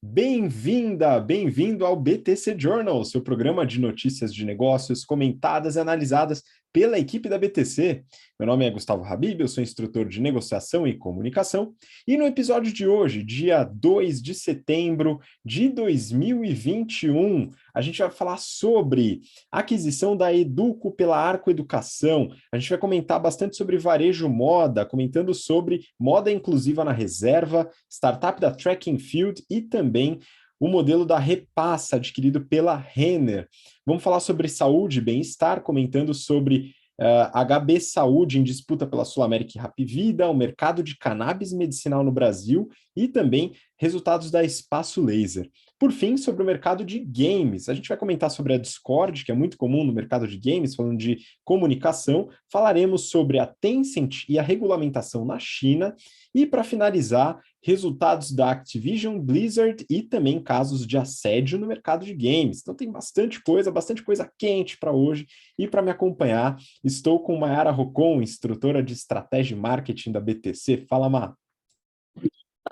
Bem-vinda, bem-vindo ao BTC Journal, seu programa de notícias de negócios comentadas e analisadas pela equipe da BTC. Meu nome é Gustavo Habib, eu sou instrutor de negociação e comunicação, e no episódio de hoje, dia 2 de setembro de 2021, a gente vai falar sobre a aquisição da Educo pela Arco Educação. A gente vai comentar bastante sobre varejo moda, comentando sobre moda inclusiva na reserva, startup da Track and Field e também o modelo da Repassa, adquirido pela Renner. Vamos falar sobre saúde e bem-estar, comentando sobre HB Saúde em disputa pela Sul América e Hapvida, o mercado de cannabis medicinal no Brasil e também resultados da Espaço Laser. Por fim, sobre o mercado de games, a gente vai comentar sobre a Discord, que é muito comum no mercado de games, falando de comunicação, falaremos sobre a Tencent e a regulamentação na China, e para finalizar, resultados da Activision, Blizzard e também casos de assédio no mercado de games. Então tem bastante coisa quente para hoje, e para me acompanhar, estou com Mayara Rocon, instrutora de estratégia e marketing da BTC. Fala, Má.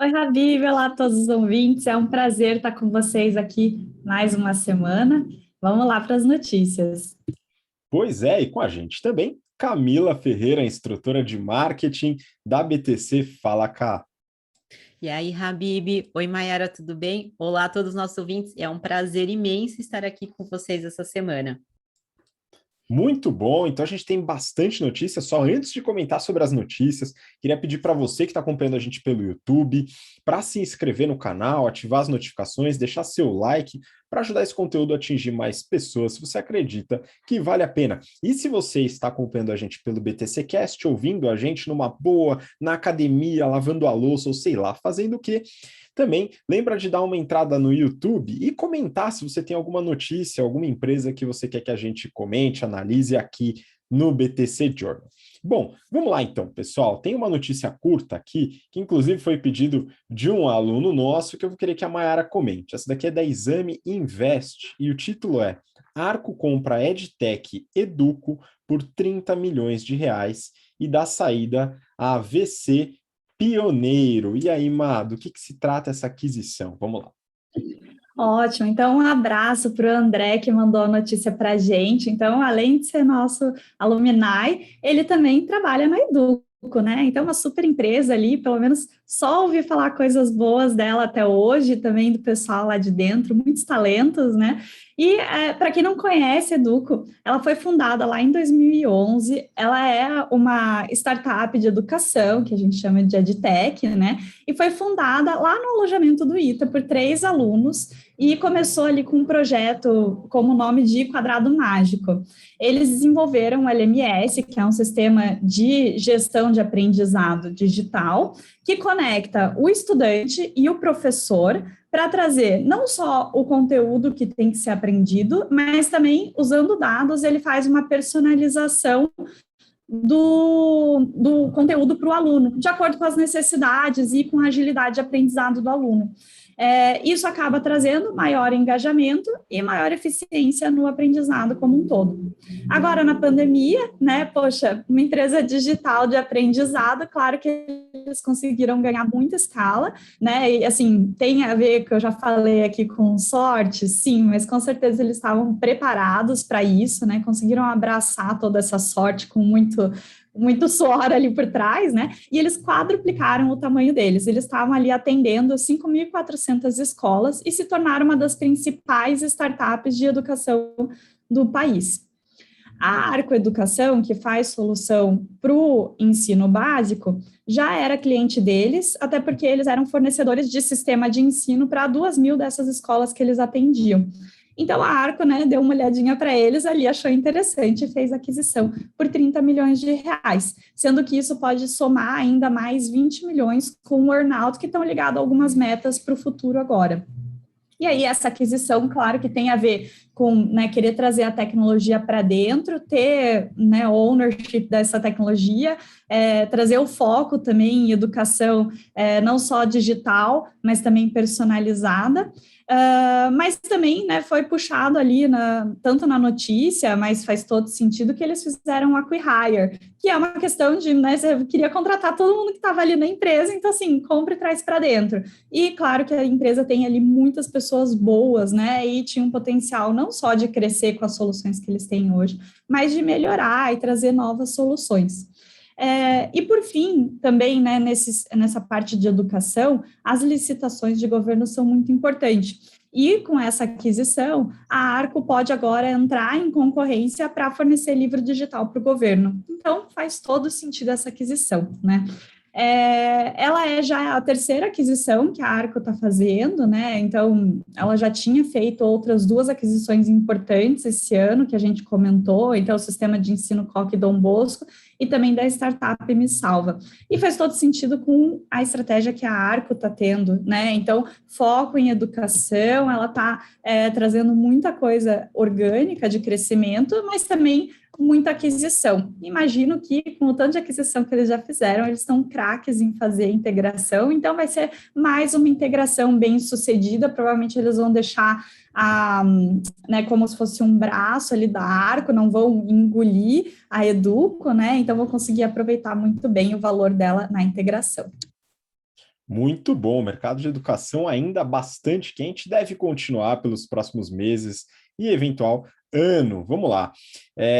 Oi, Habib, olá a todos os ouvintes, é um prazer estar com vocês aqui mais uma semana. Vamos lá para as notícias. Pois é, e com a gente também, Camila Ferreira, instrutora de marketing da BTC. Fala, Cá. E aí, Habib? Oi, Mayara, tudo bem? Olá a todos os nossos ouvintes. É um prazer imenso estar aqui com vocês essa semana. Muito bom, então a gente tem bastante notícia. Só antes de comentar sobre as notícias, queria pedir para você que está acompanhando a gente pelo YouTube, para se inscrever no canal, ativar as notificações, deixar seu like, para ajudar esse conteúdo a atingir mais pessoas, se você acredita que vale a pena. E se você está acompanhando a gente pelo BTC Cast, ouvindo a gente numa boa, na academia, lavando a louça, ou sei lá, fazendo o quê? Também lembra de dar uma entrada no YouTube e comentar se você tem alguma notícia, alguma empresa que você quer que a gente comente, analise aqui no BTC Journal. Bom, vamos lá então, pessoal. Tem uma notícia curta aqui, que inclusive foi pedido de um aluno nosso, que eu vou querer que a Mayara comente. Essa daqui é da Exame Invest e o título é: Arco compra EdTech Educo por 30 milhões de reais e dá saída à VC Pioneiro. E aí, Má, do que se trata essa aquisição? Vamos lá. Ótimo, então um abraço para o André, que mandou a notícia para a gente. Então, além de ser nosso alumni, ele também trabalha na Educo, né? Então, uma super empresa ali, pelo menos só ouvi falar coisas boas dela até hoje, também do pessoal lá de dentro, muitos talentos, né? E para quem não conhece a Educo, ela foi fundada lá em 2011, ela é uma startup de educação, que a gente chama de EdTech, né? E foi fundada lá no alojamento do ITA por 3 alunos, e começou ali com um projeto como nome de Quadrado Mágico. Eles desenvolveram o LMS, que é um sistema de gestão de aprendizado digital, que conecta o estudante e o professor para trazer não só o conteúdo que tem que ser aprendido, mas também, usando dados, ele faz uma personalização do conteúdo para o aluno, de acordo com as necessidades e com a agilidade de aprendizado do aluno. Isso acaba trazendo maior engajamento e maior eficiência no aprendizado como um todo. Agora, na pandemia, né, poxa, uma empresa digital de aprendizado, claro que eles conseguiram ganhar muita escala, né, e assim, tem a ver, que eu já falei aqui, com sorte, sim, mas com certeza eles estavam preparados para isso, né, conseguiram abraçar toda essa sorte com muito suor ali por trás, né? E eles quadruplicaram o tamanho deles. Eles estavam ali atendendo 5.400 escolas e se tornaram uma das principais startups de educação do país. A Arco Educação, que faz solução para o ensino básico, já era cliente deles, até porque eles eram fornecedores de sistema de ensino para 2.000 dessas escolas que eles atendiam. Então, a Arco, né, deu uma olhadinha para eles ali, achou interessante e fez a aquisição por 30 milhões de reais, sendo que isso pode somar ainda mais 20 milhões com o earn-out, que estão ligados a algumas metas para o futuro agora. E aí, essa aquisição, claro que tem a ver com, né, querer trazer a tecnologia para dentro, ter, né, ownership dessa tecnologia, trazer o foco também em educação, não só digital, mas também personalizada. Mas também, né, foi puxado ali, tanto na notícia, mas faz todo sentido, que eles fizeram um acquihire, que é uma questão de, né, você queria contratar todo mundo que estava ali na empresa, então, assim, compra e traz para dentro. E, claro, que a empresa tem ali muitas pessoas boas, né, e tinha um potencial não só de crescer com as soluções que eles têm hoje, mas de melhorar e trazer novas soluções. E, por fim, também, né, nessa parte de educação, as licitações de governo são muito importantes. E com essa aquisição, a Arco pode agora entrar em concorrência para fornecer livro digital para o governo. Então, faz todo sentido essa aquisição, né? Ela é já a terceira aquisição que a Arco está fazendo, né? Então, ela já tinha feito outras duas aquisições importantes esse ano, que a gente comentou, então, o sistema de ensino Coque Dom Bosco, e também da startup Me Salva. E faz todo sentido com a estratégia que a Arco está tendo, né? Então, foco em educação, ela está trazendo muita coisa orgânica de crescimento, mas também muita aquisição. Imagino que, com o tanto de aquisição que eles já fizeram, eles estão craques em fazer integração, então vai ser mais uma integração bem sucedida, provavelmente eles vão deixar né, como se fosse um braço ali da Arco, não vão engolir a Educo, né, então vão conseguir aproveitar muito bem o valor dela na integração. Muito bom, o mercado de educação ainda bastante quente, deve continuar pelos próximos meses e eventual ano. Vamos lá.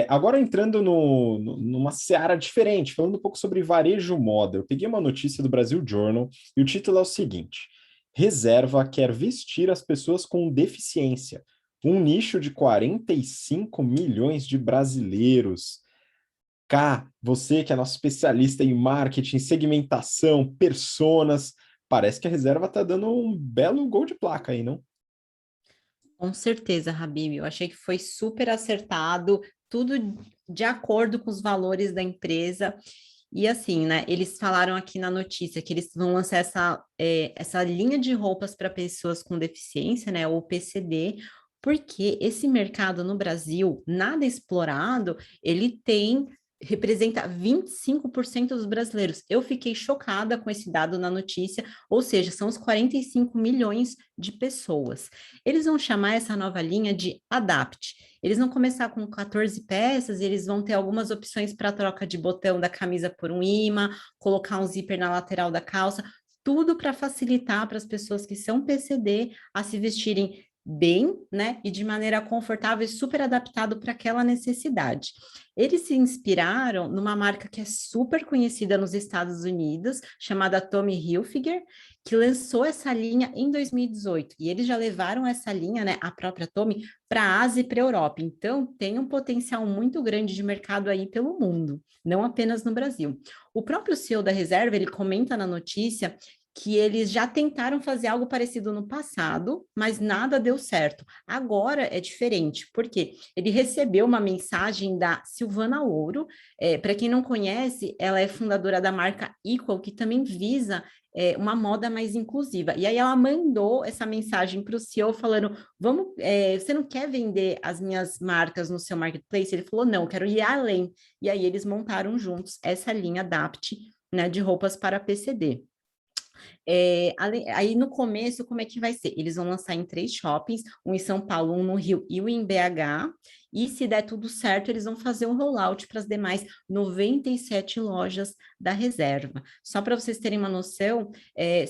Agora entrando numa seara diferente, falando um pouco sobre varejo moda. Eu peguei uma notícia do Brasil Journal e o título é o seguinte: Reserva quer vestir as pessoas com deficiência. Um nicho de 45 milhões de brasileiros. Cá, você que é nosso especialista em marketing, segmentação, personas, parece que a Reserva está dando um belo gol de placa aí, não? Com certeza, Habib. Eu achei que foi super acertado, tudo de acordo com os valores da empresa. E assim, né? Eles falaram aqui na notícia que eles vão lançar essa linha de roupas para pessoas com deficiência, né? Ou PCD, porque esse mercado no Brasil, nada explorado, ele representa 25% dos brasileiros. Eu fiquei chocada com esse dado na notícia, ou seja, são os 45 milhões de pessoas. Eles vão chamar essa nova linha de Adapt. Eles vão começar com 14 peças, eles vão ter algumas opções para troca de botão da camisa por um imã, colocar um zíper na lateral da calça, tudo para facilitar para as pessoas que são PCD a se vestirem bem, né, e de maneira confortável e super adaptado para aquela necessidade. Eles se inspiraram numa marca que é super conhecida nos Estados Unidos, chamada Tommy Hilfiger, que lançou essa linha em 2018. E eles já levaram essa linha, né, a própria Tommy, para a Ásia e para a Europa. Então, tem um potencial muito grande de mercado aí pelo mundo, não apenas no Brasil. O próprio CEO da Reserva, ele comenta na notícia que eles já tentaram fazer algo parecido no passado, mas nada deu certo. Agora é diferente, porque ele recebeu uma mensagem da Silvana Ouro. Para quem não conhece, ela é fundadora da marca Equal, que também visa uma moda mais inclusiva. E aí ela mandou essa mensagem para o CEO falando: você não quer vender as minhas marcas no seu marketplace? Ele falou: não, quero ir além. E aí eles montaram juntos essa linha Adapt, né, de roupas para PCD. Aí no começo, como é que vai ser? Eles vão lançar em 3 shoppings, um em São Paulo, um no Rio e um em BH, e se der tudo certo, eles vão fazer um rollout para as demais 97 lojas da Reserva. Só para vocês terem uma noção,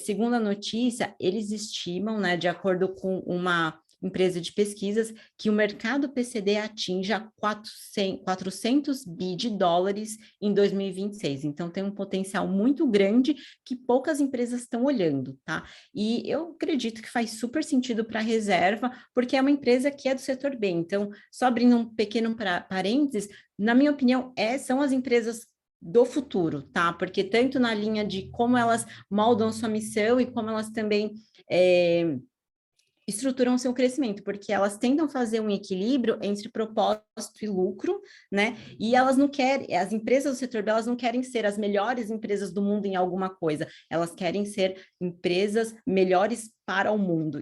segundo a notícia, eles estimam, né, de acordo com uma empresa de pesquisas, que o mercado PCD atinja 400 bi de dólares em 2026. Então, tem um potencial muito grande que poucas empresas estão olhando, tá? E eu acredito que faz super sentido para a Reserva, porque é uma empresa que é do setor B. Então, só abrindo um pequeno parênteses, na minha opinião, são as empresas do futuro, tá? Porque tanto na linha de como elas moldam sua missão e como elas também estruturam seu crescimento, porque elas tentam fazer um equilíbrio entre propósito e lucro, né? E elas não querem, as empresas do setor B, elas não querem ser as melhores empresas do mundo em alguma coisa, elas querem ser empresas melhores para o mundo,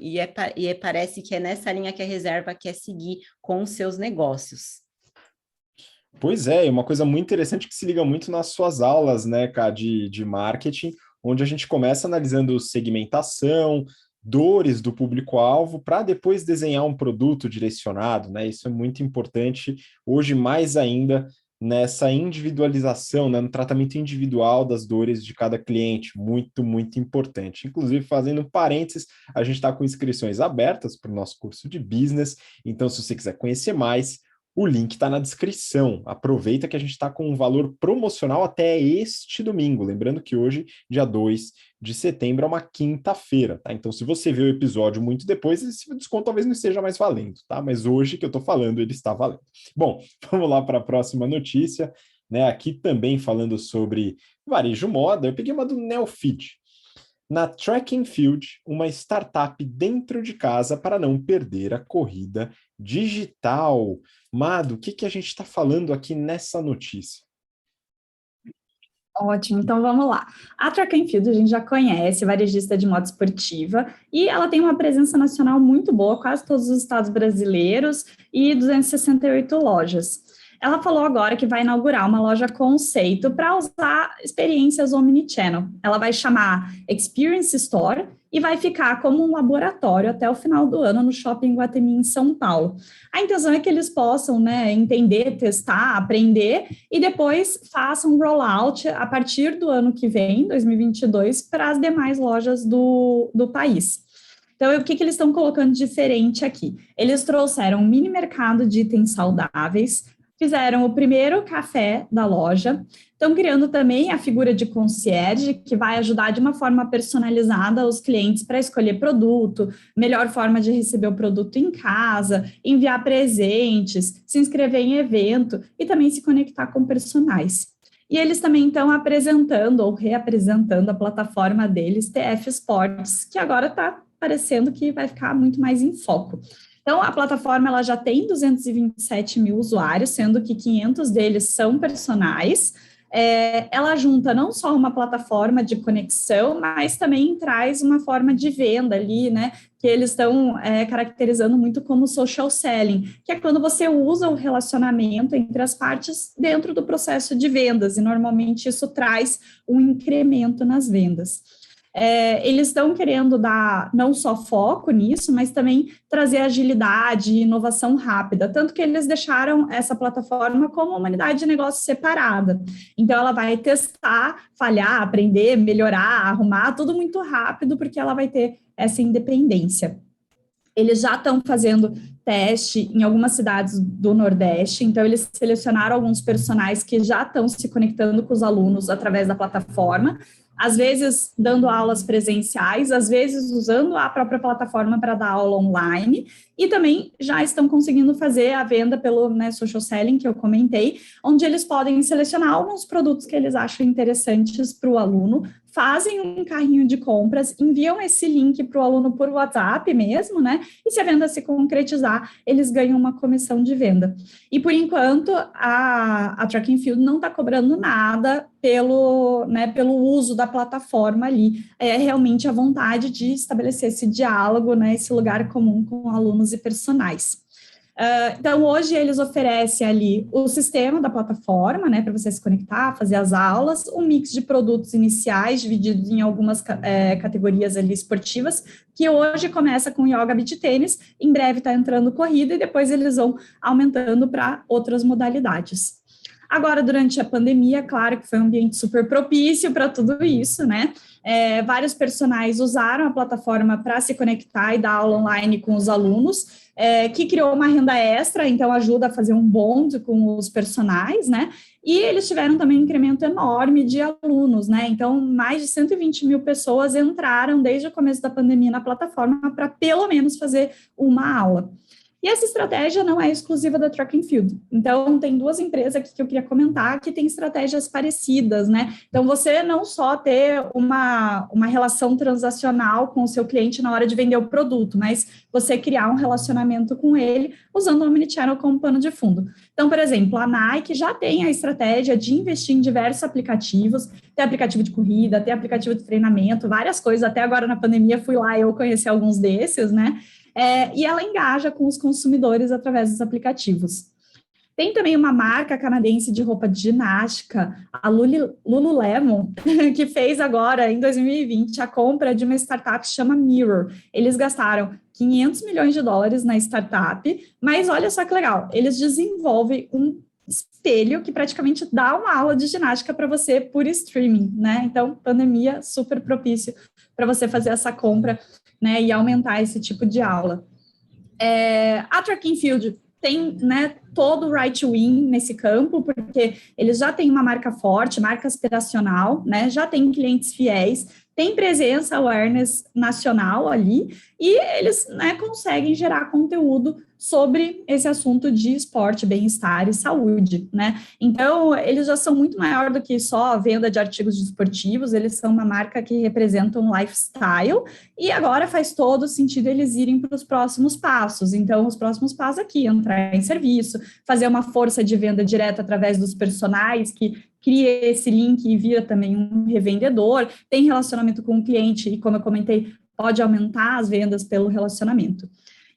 parece que é nessa linha que a Reserva quer seguir com os seus negócios. Pois é, uma coisa muito interessante que se liga muito nas suas aulas, né, Cá, de marketing, onde a gente começa analisando segmentação, dores do público-alvo, para depois desenhar um produto direcionado, né? Isso é muito importante, hoje mais ainda, nessa individualização, né, no tratamento individual das dores de cada cliente, muito, muito importante. Inclusive, fazendo um parênteses, a gente está com inscrições abertas para o nosso curso de business, então se você quiser conhecer mais, o link está na descrição. Aproveita que a gente está com um valor promocional até este domingo. Lembrando que hoje, dia 2 de setembro, é uma quinta-feira, tá? Então, se você vê o episódio muito depois, esse desconto talvez não esteja mais valendo, tá? Mas hoje que eu estou falando, ele está valendo. Bom, vamos lá para a próxima notícia, né? Aqui também falando sobre varejo moda, eu peguei uma do Neofeed. Na Track and Field, uma startup dentro de casa para não perder a corrida digital. Mado, o que a gente está falando aqui nessa notícia? Ótimo, então vamos lá. A Track and Field a gente já conhece, varejista de moda esportiva, e ela tem uma presença nacional muito boa, quase todos os estados brasileiros e 268 lojas. Ela falou agora que vai inaugurar uma loja conceito para usar experiências omnichannel. Ela vai chamar Experience Store e vai ficar como um laboratório até o final do ano no Shopping Iguatemi, em São Paulo. A intenção é que eles possam, né, entender, testar, aprender e depois façam um rollout a partir do ano que vem, 2022, para as demais lojas do país. Então, o que eles estão colocando diferente aqui? Eles trouxeram um mini mercado de itens saudáveis, fizeram o primeiro café da loja, estão criando também a figura de concierge, que vai ajudar de uma forma personalizada os clientes para escolher produto, melhor forma de receber o produto em casa, enviar presentes, se inscrever em evento e também se conectar com personagens. E eles também estão apresentando ou reapresentando a plataforma deles, TF Sports, que agora está parecendo que vai ficar muito mais em foco. Então, a plataforma ela já tem 227 mil usuários, sendo que 500 deles são personagens. Ela junta não só uma plataforma de conexão, mas também traz uma forma de venda ali, né? Que eles estão caracterizando muito como social selling, que é quando você usa o relacionamento entre as partes dentro do processo de vendas, e normalmente isso traz um incremento nas vendas. Eles estão querendo dar não só foco nisso, mas também trazer agilidade e inovação rápida, tanto que eles deixaram essa plataforma como uma unidade de negócio separada. Então, ela vai testar, falhar, aprender, melhorar, arrumar, tudo muito rápido, porque ela vai ter essa independência. Eles já estão fazendo teste em algumas cidades do Nordeste, então eles selecionaram alguns personagens que já estão se conectando com os alunos através da plataforma, às vezes dando aulas presenciais, às vezes usando a própria plataforma para dar aula online, e também já estão conseguindo fazer a venda pelo social selling, que eu comentei, onde eles podem selecionar alguns produtos que eles acham interessantes para o aluno, fazem um carrinho de compras, enviam esse link para o aluno por WhatsApp mesmo, né? E se a venda se concretizar, eles ganham uma comissão de venda. E por enquanto, a Track and Field não está cobrando nada pelo uso da plataforma ali. É realmente a vontade de estabelecer esse diálogo, né? Esse lugar comum com alunos e personagens. Então, hoje eles oferecem ali o sistema da plataforma, né, para você se conectar, fazer as aulas, um mix de produtos iniciais, divididos em algumas categorias ali esportivas, que hoje começa com yoga, beach tênis, em breve está entrando corrida, e depois eles vão aumentando para outras modalidades. Agora, durante a pandemia, claro que foi um ambiente super propício para tudo isso, né? Vários personagens usaram a plataforma para se conectar e dar aula online com os alunos, que criou uma renda extra, então ajuda a fazer um bond com os personagens, né? E eles tiveram também um incremento enorme de alunos, né? Então, mais de 120 mil pessoas entraram desde o começo da pandemia na plataforma para pelo menos fazer uma aula. E essa estratégia não é exclusiva da Track and Field. Então, tem duas empresas aqui que eu queria comentar que têm estratégias parecidas, né? Então, você não só ter uma relação transacional com o seu cliente na hora de vender o produto, mas você criar um relacionamento com ele usando o Omnichannel como pano de fundo. Então, por exemplo, a Nike já tem a estratégia de investir em diversos aplicativos, tem aplicativo de corrida, tem aplicativo de treinamento, várias coisas. Até agora, na pandemia, fui lá e eu conheci alguns desses, né? E ela engaja com os consumidores através dos aplicativos. Tem também uma marca canadense de roupa de ginástica, a Lululemon, que fez agora, em 2020, a compra de uma startup que chama Mirror. Eles gastaram 500 milhões de dólares na startup, mas olha só que legal, eles desenvolvem um espelho que praticamente dá uma aula de ginástica para você por streaming, né? Então, pandemia super propício para você fazer essa compra, né, e aumentar esse tipo de aula. A Track and Field tem, né, todo o right to win nesse campo, porque eles já têm uma marca forte, marca aspiracional, né, já tem clientes fiéis, tem presença awareness nacional ali, e eles, né, conseguem gerar conteúdo sobre esse assunto de esporte, bem-estar e saúde, né? Então, eles já são muito maior do que só a venda de artigos esportivos, eles são uma marca que representa um lifestyle, e agora faz todo sentido eles irem para os próximos passos. Então, os próximos passos aqui, entrar em serviço, fazer uma força de venda direta através dos personagens, que cria esse link e vira também um revendedor, tem relacionamento com o cliente, e como eu comentei, pode aumentar as vendas pelo relacionamento.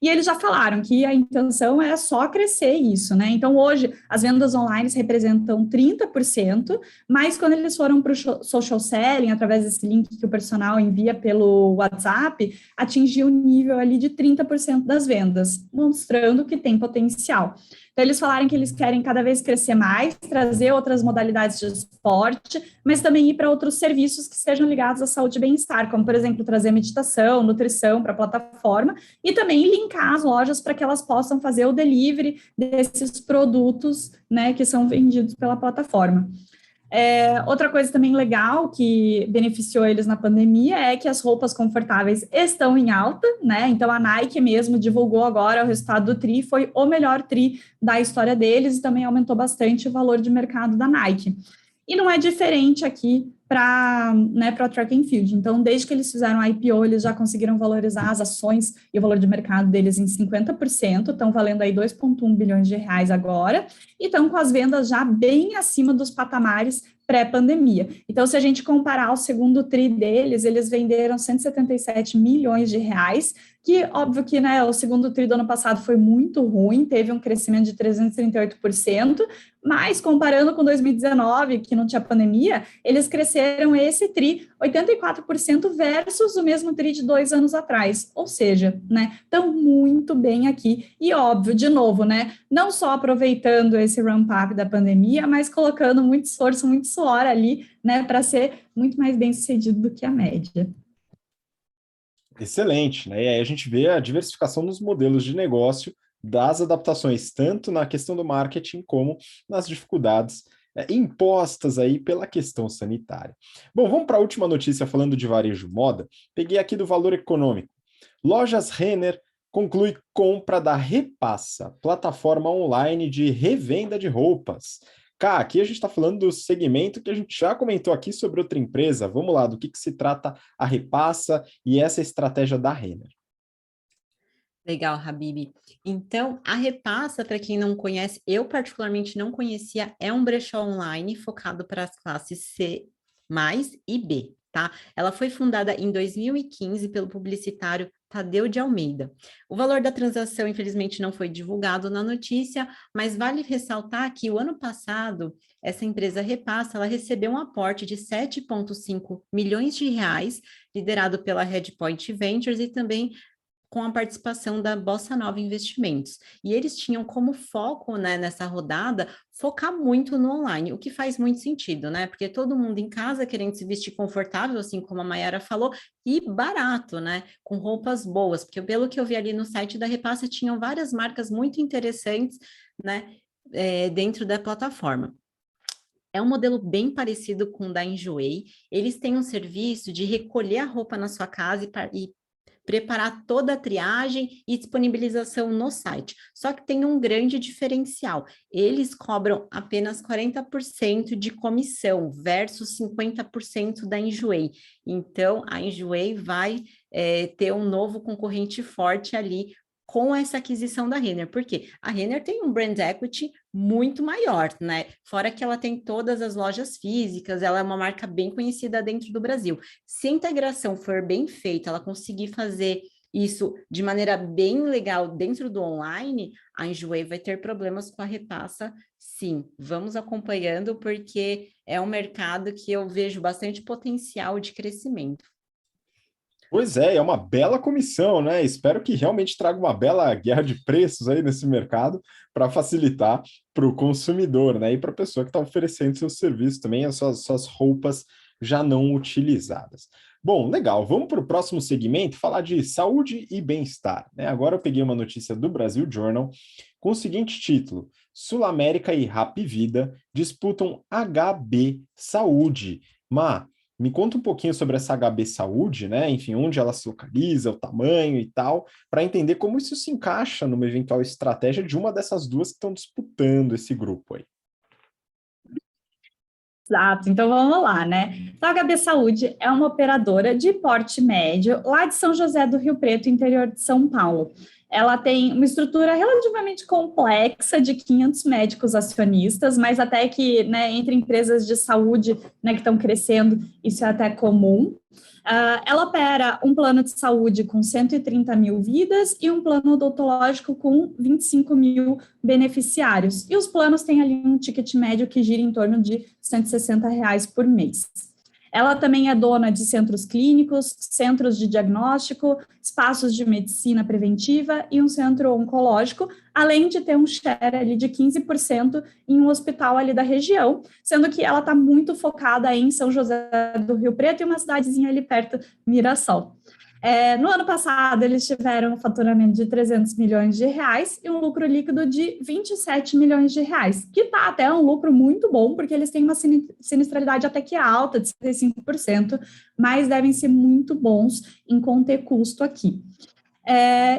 E eles já falaram que a intenção é só crescer isso, né? Então, hoje, as vendas online representam 30%, mas quando eles foram para o social selling, através desse link que o personal envia pelo WhatsApp, atingiu o nível ali de 30% das vendas, mostrando que tem potencial. Então, eles falaram que eles querem cada vez crescer mais, trazer outras modalidades de esporte, mas também ir para outros serviços que estejam ligados à saúde e bem-estar, como, por exemplo, trazer meditação, nutrição para a plataforma, e também linkar as lojas para que elas possam fazer o delivery desses produtos, né, que são vendidos pela plataforma. Outra coisa também legal que beneficiou eles na pandemia é que as roupas confortáveis estão em alta, né? Então a Nike mesmo divulgou agora o resultado do TRI, foi o melhor TRI da história deles e também aumentou bastante o valor de mercado da Nike. E não é diferente aqui para, né, a Track and Field. Então, desde que eles fizeram a IPO, eles já conseguiram valorizar as ações e o valor de mercado deles em 50%, estão valendo aí 2,1 bilhões de reais agora, e estão com as vendas já bem acima dos patamares pré-pandemia. Então, se a gente comparar o segundo TRI deles, eles venderam 177 milhões de reais, que óbvio que, né, o segundo TRI do ano passado foi muito ruim, teve um crescimento de 338%, mas comparando com 2019, que não tinha pandemia, eles cresceram esse TRI 84% versus o mesmo TRI de 2 anos atrás, ou seja, né, estão muito bem aqui, e óbvio, de novo, né, não só aproveitando esse ramp-up da pandemia, mas colocando muito esforço, muito suor ali, né, para ser muito mais bem sucedido do que a média. Excelente, né? E aí a gente vê a diversificação nos modelos de negócio, das adaptações, tanto na questão do marketing como nas dificuldades impostas aí pela questão sanitária. Bom, vamos para a última notícia falando de varejo moda. Peguei aqui do Valor Econômico. Lojas Renner conclui compra da Repassa, plataforma online de revenda de roupas. Cá, aqui a gente está falando do segmento que a gente já comentou aqui sobre outra empresa. Vamos lá, do que se trata a Repassa e essa estratégia da Renner. Legal, Habib. Então, a Repassa, para quem não conhece, eu particularmente não conhecia, é um brechó online focado para as classes C+, e B, tá? Ela foi fundada em 2015 pelo publicitário Tadeu de Almeida. O valor da transação, infelizmente, não foi divulgado na notícia, mas vale ressaltar que o ano passado, essa empresa Repassa, ela recebeu um aporte de 7,5 milhões de reais, liderado pela Redpoint Ventures e também com a participação da Bossa Nova Investimentos. E eles tinham como foco, né, nessa rodada, focar muito no online, o que faz muito sentido, né? Porque todo mundo em casa querendo se vestir confortável, assim como a Mayara falou, e barato, né? Com roupas boas, porque pelo que eu vi ali no site da Repassa, tinham várias marcas muito interessantes, né, dentro da plataforma. É um modelo bem parecido com o da Enjoei. Eles têm um serviço de recolher a roupa na sua casa e preparar toda a triagem e disponibilização no site. Só que tem um grande diferencial. Eles cobram apenas 40% de comissão versus 50% da Enjoei. Então, a Enjoei vai ter um novo concorrente forte ali com essa aquisição da Renner. Por quê? A Renner tem um brand equity muito maior, né? Fora que ela tem todas as lojas físicas, ela é uma marca bem conhecida dentro do Brasil. Se a integração for bem feita, ela conseguir fazer isso de maneira bem legal dentro do online, a Enjoei vai ter problemas com a Repassa, sim. Vamos acompanhando, porque é um mercado que eu vejo bastante potencial de crescimento. Pois é uma bela comissão, né? Espero que realmente traga uma bela guerra de preços aí nesse mercado para facilitar para o consumidor, né? E para a pessoa que está oferecendo seu serviço também, as suas roupas já não utilizadas. Bom, legal. Vamos para o próximo segmento, falar de saúde e bem-estar, né? Agora eu peguei uma notícia do Brasil Journal com o seguinte título: Sul América e Hapvida disputam HB Saúde. Me conta um pouquinho sobre essa HB Saúde, né? Enfim, onde ela se localiza, o tamanho e tal, para entender como isso se encaixa numa eventual estratégia de uma dessas duas que estão disputando esse grupo aí. Exato, então vamos lá, né? Então, a HB Saúde é uma operadora de porte médio lá de São José do Rio Preto, interior de São Paulo. Ela tem uma estrutura relativamente complexa de 500 médicos acionistas, mas até que, né, entre empresas de saúde, né, que estão crescendo, isso é até comum. Ela opera um plano de saúde com 130 mil vidas e um plano odontológico com 25 mil beneficiários. E os planos têm ali um ticket médio que gira em torno de R$ 160 por mês. Ela também é dona de centros clínicos, centros de diagnóstico, espaços de medicina preventiva e um centro oncológico, além de ter um share ali de 15% em um hospital ali da região, sendo que ela está muito focada em São José do Rio Preto e uma cidadezinha ali perto, Mirassol. No ano passado, eles tiveram um faturamento de 300 milhões de reais e um lucro líquido de 27 milhões de reais, que está até um lucro muito bom, porque eles têm uma sinistralidade até que alta, de 65%, mas devem ser muito bons em conter custo aqui.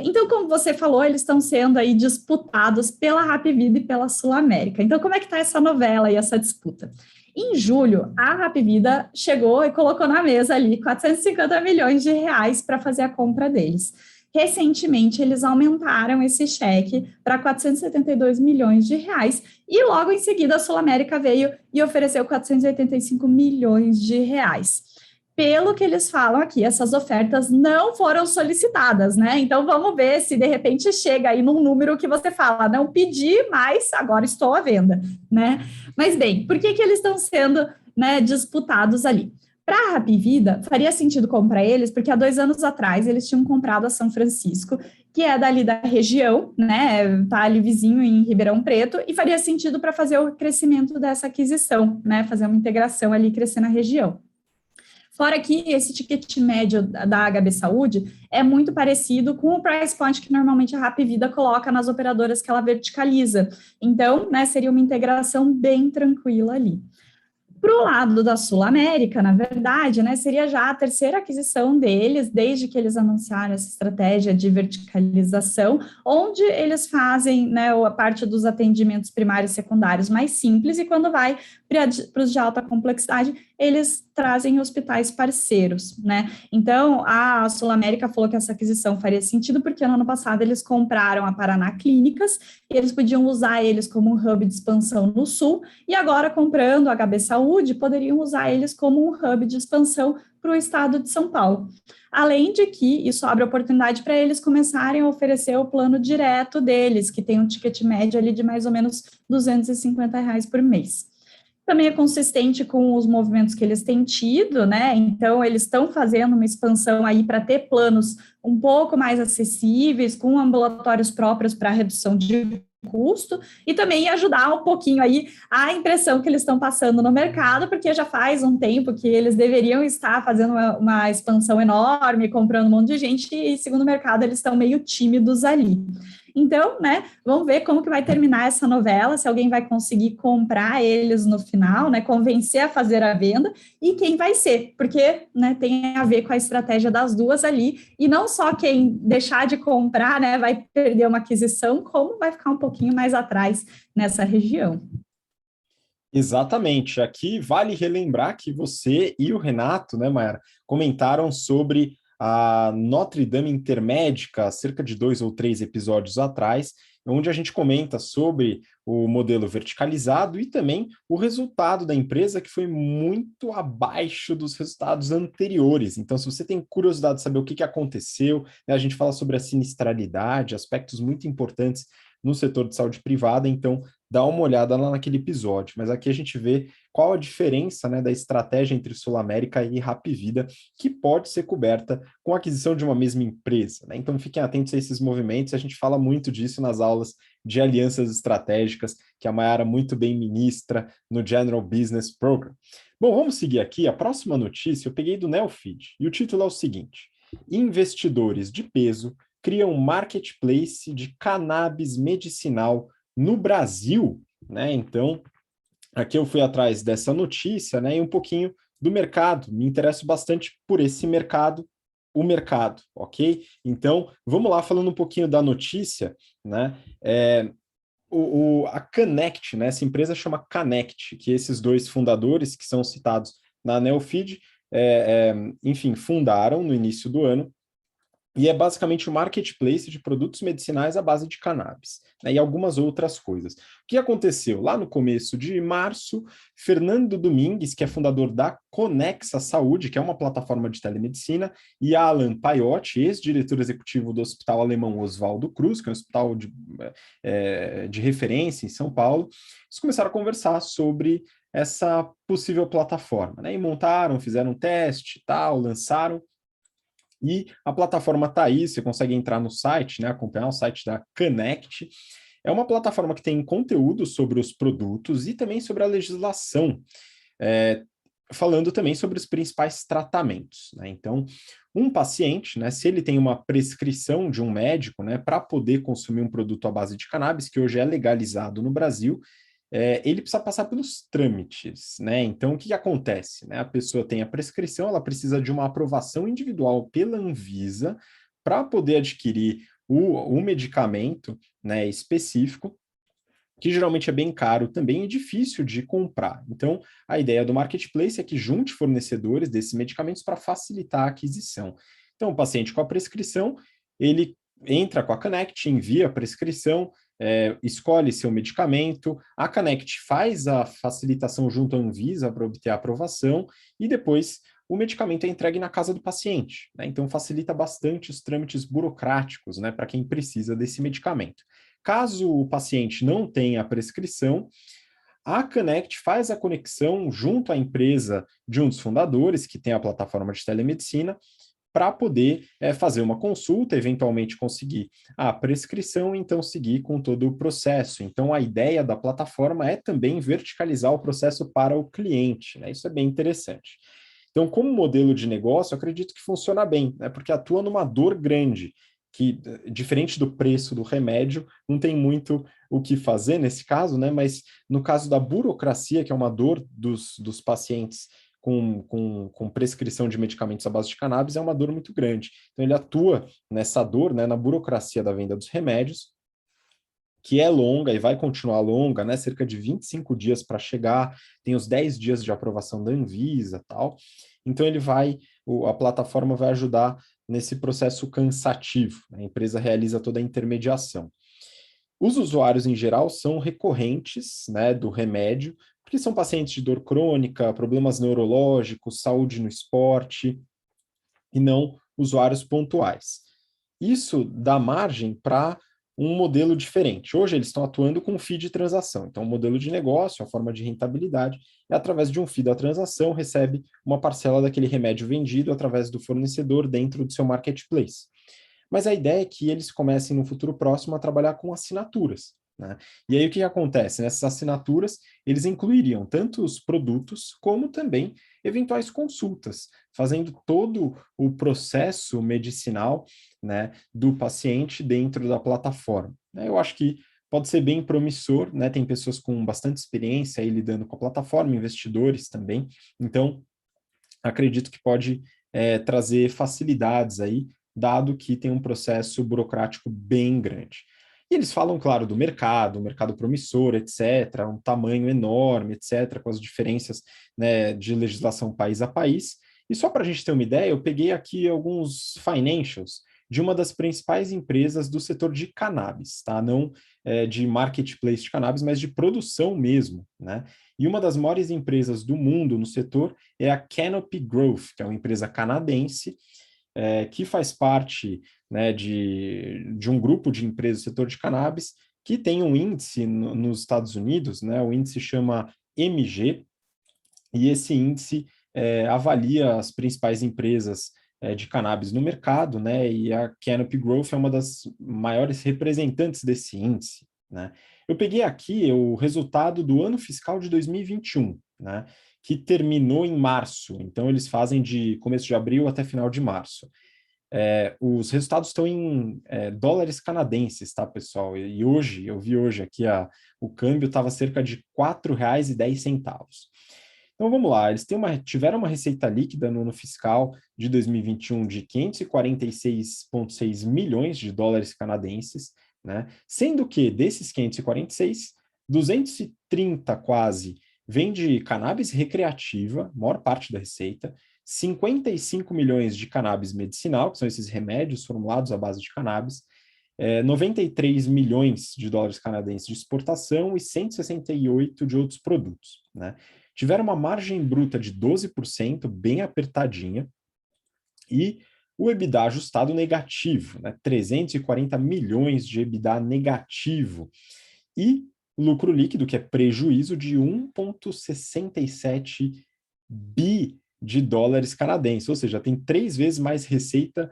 Então, como você falou, eles estão sendo aí disputados pela Hapvida e pela Sul América. Então, como é que está essa novela e essa disputa? Em julho, a Hapvida chegou e colocou na mesa ali 450 milhões de reais para fazer a compra deles. Recentemente, eles aumentaram esse cheque para 472 milhões de reais e logo em seguida a Sul América veio e ofereceu 485 milhões de reais. Pelo que eles falam aqui, essas ofertas não foram solicitadas, né? Então vamos ver se de repente chega aí num número que você fala, não pedi, mas agora estou à venda, né? Mas bem, por que eles estão sendo, né, disputados ali? Para a Hapvida, faria sentido comprar eles, porque há 2 anos atrás eles tinham comprado a São Francisco, que é dali da região, né? Tá ali vizinho em Ribeirão Preto, e faria sentido para fazer o crescimento dessa aquisição, né? Fazer uma integração ali e crescer na região. Fora que esse ticket médio da HB Saúde é muito parecido com o price point que normalmente a Hapvida coloca nas operadoras que ela verticaliza. Então, né, seria uma integração bem tranquila ali. Para o lado da Sul América, na verdade, né, seria já a terceira aquisição deles, desde que eles anunciaram essa estratégia de verticalização, onde eles fazem, né, a parte dos atendimentos primários e secundários mais simples, e quando vai para os de alta complexidade, eles trazem hospitais parceiros, né? Então, a Sul América falou que essa aquisição faria sentido, porque no ano passado eles compraram a Paraná Clínicas, e eles podiam usar eles como um hub de expansão no Sul, e agora comprando a HB Saúde, poderiam usar eles como um hub de expansão para o estado de São Paulo. Além de que isso abre oportunidade para eles começarem a oferecer o plano direto deles, que tem um ticket médio ali de mais ou menos R$ 250 por mês. Também é consistente com os movimentos que eles têm tido, né? Então, eles estão fazendo uma expansão aí para ter planos um pouco mais acessíveis, com ambulatórios próprios para redução de custo, e também ajudar um pouquinho aí a impressão que eles estão passando no mercado, porque já faz um tempo que eles deveriam estar fazendo uma expansão enorme, comprando um monte de gente, e segundo o mercado, eles estão meio tímidos ali. Então, né, vamos ver como que vai terminar essa novela, se alguém vai conseguir comprar eles no final, né, convencer a fazer a venda, e quem vai ser, porque, né, tem a ver com a estratégia das duas ali, e não só quem deixar de comprar, né, vai perder uma aquisição, como vai ficar um pouquinho mais atrás nessa região. Exatamente. Aqui vale relembrar que você e o Renato, né, Mayara, comentaram sobre a Notre Dame Intermédica, cerca de 2 ou 3 episódios atrás, onde a gente comenta sobre o modelo verticalizado e também o resultado da empresa, que foi muito abaixo dos resultados anteriores. Então, se você tem curiosidade de saber o que aconteceu, né, a gente fala sobre a sinistralidade, aspectos muito importantes no setor de saúde privada, então dá uma olhada lá naquele episódio, mas aqui a gente vê qual a diferença, né, da estratégia entre Sul América e Hapvida, que pode ser coberta com a aquisição de uma mesma empresa, né? Então fiquem atentos a esses movimentos, a gente fala muito disso nas aulas de alianças estratégicas, que a Mayara muito bem ministra no General Business Program. Bom, vamos seguir aqui. A próxima notícia eu peguei do Neofeed, e o título é o seguinte: investidores de peso criam marketplace de cannabis medicinal no Brasil, né? Então, aqui eu fui atrás dessa notícia, né, e um pouquinho do mercado. Me interesso bastante por esse mercado, o mercado, ok? Então, vamos lá falando um pouquinho da notícia, né? A Connect, né? Essa empresa chama Connect, que esses dois fundadores que são citados na Neofeed, enfim, fundaram no início do ano. E é basicamente um marketplace de produtos medicinais à base de cannabis, né, e algumas outras coisas. O que aconteceu? Lá no começo de março, Fernando Domingues, que é fundador da Conexa Saúde, que é uma plataforma de telemedicina, e Alan Paiotti, ex-diretor executivo do Hospital Alemão Oswaldo Cruz, que é um hospital de referência em São Paulo, eles começaram a conversar sobre essa possível plataforma, né, e montaram, fizeram um teste, tal, lançaram. E a plataforma está aí, você consegue entrar no site, né, acompanhar o site da Connect. É uma plataforma que tem conteúdo sobre os produtos e também sobre a legislação, falando também sobre os principais tratamentos, né? Então, um paciente, né, se ele tem uma prescrição de um médico, né, para poder consumir um produto à base de cannabis, que hoje é legalizado no Brasil, ele precisa passar pelos trâmites, né? Então, o que acontece? Né? A pessoa tem a prescrição, ela precisa de uma aprovação individual pela Anvisa para poder adquirir o medicamento, né, específico, que geralmente é bem caro também e difícil de comprar. Então, a ideia do marketplace é que junte fornecedores desses medicamentos para facilitar a aquisição. Então, o paciente com a prescrição, ele entra com a Connect, envia a prescrição, escolhe seu medicamento, a Connect faz a facilitação junto à Anvisa para obter a aprovação e depois o medicamento é entregue na casa do paciente, né? Então facilita bastante os trâmites burocráticos, né, para quem precisa desse medicamento. Caso o paciente não tenha a prescrição, a Connect faz a conexão junto à empresa de um dos fundadores, que tem a plataforma de telemedicina, para poder fazer uma consulta, eventualmente conseguir a prescrição e então seguir com todo o processo. Então, a ideia da plataforma é também verticalizar o processo para o cliente, né? Isso é bem interessante. Então, como modelo de negócio, eu acredito que funciona bem, né? Porque atua numa dor grande, que, diferente do preço do remédio, não tem muito o que fazer nesse caso, né? Mas no caso da burocracia, que é uma dor dos pacientes com prescrição de medicamentos à base de cannabis, é uma dor muito grande. Então, ele atua nessa dor, né, na burocracia da venda dos remédios, que é longa e vai continuar longa, né, cerca de 25 dias para chegar, tem os 10 dias de aprovação da Anvisa, tal. Então, a plataforma vai ajudar nesse processo cansativo, né? A empresa realiza toda a intermediação. Os usuários, em geral, são recorrentes, né, do remédio, porque são pacientes de dor crônica, problemas neurológicos, saúde no esporte, e não usuários pontuais. Isso dá margem para um modelo diferente. Hoje eles estão atuando com FII de transação, então o modelo de negócio, a forma de rentabilidade, é através de um FII da transação, recebe uma parcela daquele remédio vendido através do fornecedor dentro do seu marketplace. Mas a ideia é que eles comecem no futuro próximo a trabalhar com assinaturas, né? E aí o que acontece? Nessas assinaturas, eles incluiriam tanto os produtos como também eventuais consultas, fazendo todo o processo medicinal, né, do paciente dentro da plataforma. Eu acho que pode ser bem promissor, né? Tem pessoas com bastante experiência aí lidando com a plataforma, investidores também. Então, acredito que pode trazer facilidades aí, dado que tem um processo burocrático bem grande. E eles falam, claro, do mercado, um mercado promissor, etc., um tamanho enorme, etc., com as diferenças, né, de legislação país a país. E só para a gente ter uma ideia, eu peguei aqui alguns financials de uma das principais empresas do setor de cannabis, tá? Não de marketplace de cannabis, mas de produção mesmo, né? E uma das maiores empresas do mundo no setor é a Canopy Growth, que é uma empresa canadense, que faz parte, né, de um grupo de empresas do setor de cannabis, que tem um índice nos Estados Unidos, né? O índice chama MG, e esse índice avalia as principais empresas de cannabis no mercado, né? E a Canopy Growth é uma das maiores representantes desse índice, né? Eu peguei aqui o resultado do ano fiscal de 2021, né? Que terminou em março. Então, eles fazem de começo de abril até final de março. Os resultados estão em dólares canadenses, tá, pessoal? E hoje, eu vi hoje aqui, o câmbio estava cerca de R$ 4,10. Então vamos lá, eles tiveram uma receita líquida no ano fiscal de 2021 de 546,6 milhões de dólares canadenses, né? Sendo que desses 546, 230 quase vem de cannabis recreativa, maior parte da receita, 55 milhões de cannabis medicinal, que são esses remédios formulados à base de cannabis, 93 milhões de dólares canadenses de exportação e 168 de outros produtos, né? Tiveram uma margem bruta de 12%, bem apertadinha, e o EBITDA ajustado negativo, né? 340 milhões de EBITDA negativo, e lucro líquido, que é prejuízo, de 1,67 bi de dólares canadenses, ou seja, tem 3 vezes mais receita,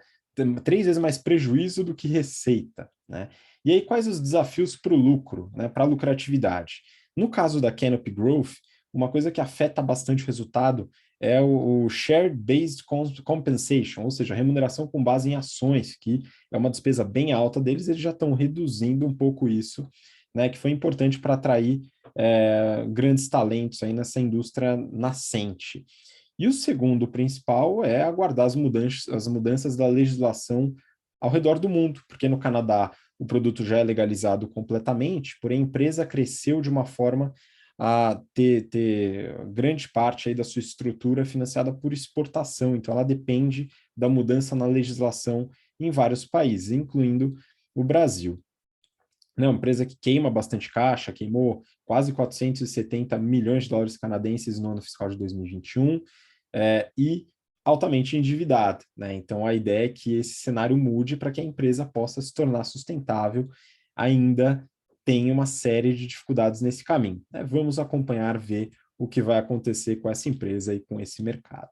3 vezes mais prejuízo do que receita, né? E aí, quais os desafios para o lucro, né? Para a lucratividade? No caso da Canopy Growth, uma coisa que afeta bastante o resultado é o Share-Based Compensation, ou seja, remuneração com base em ações, que é uma despesa bem alta deles, eles já estão reduzindo um pouco isso, né, que foi importante para atrair grandes talentos aí nessa indústria nascente. E o segundo principal é aguardar as mudanças da legislação ao redor do mundo, porque no Canadá o produto já é legalizado completamente, porém a empresa cresceu de uma forma a ter grande parte aí da sua estrutura financiada por exportação, então ela depende da mudança na legislação em vários países, incluindo o Brasil. Né, uma empresa que queima bastante caixa, queimou quase 470 milhões de dólares canadenses no ano fiscal de 2021, e altamente endividada, né? Então a ideia é que esse cenário mude para que a empresa possa se tornar sustentável, ainda tem uma série de dificuldades nesse caminho, né? Vamos acompanhar, ver o que vai acontecer com essa empresa e com esse mercado.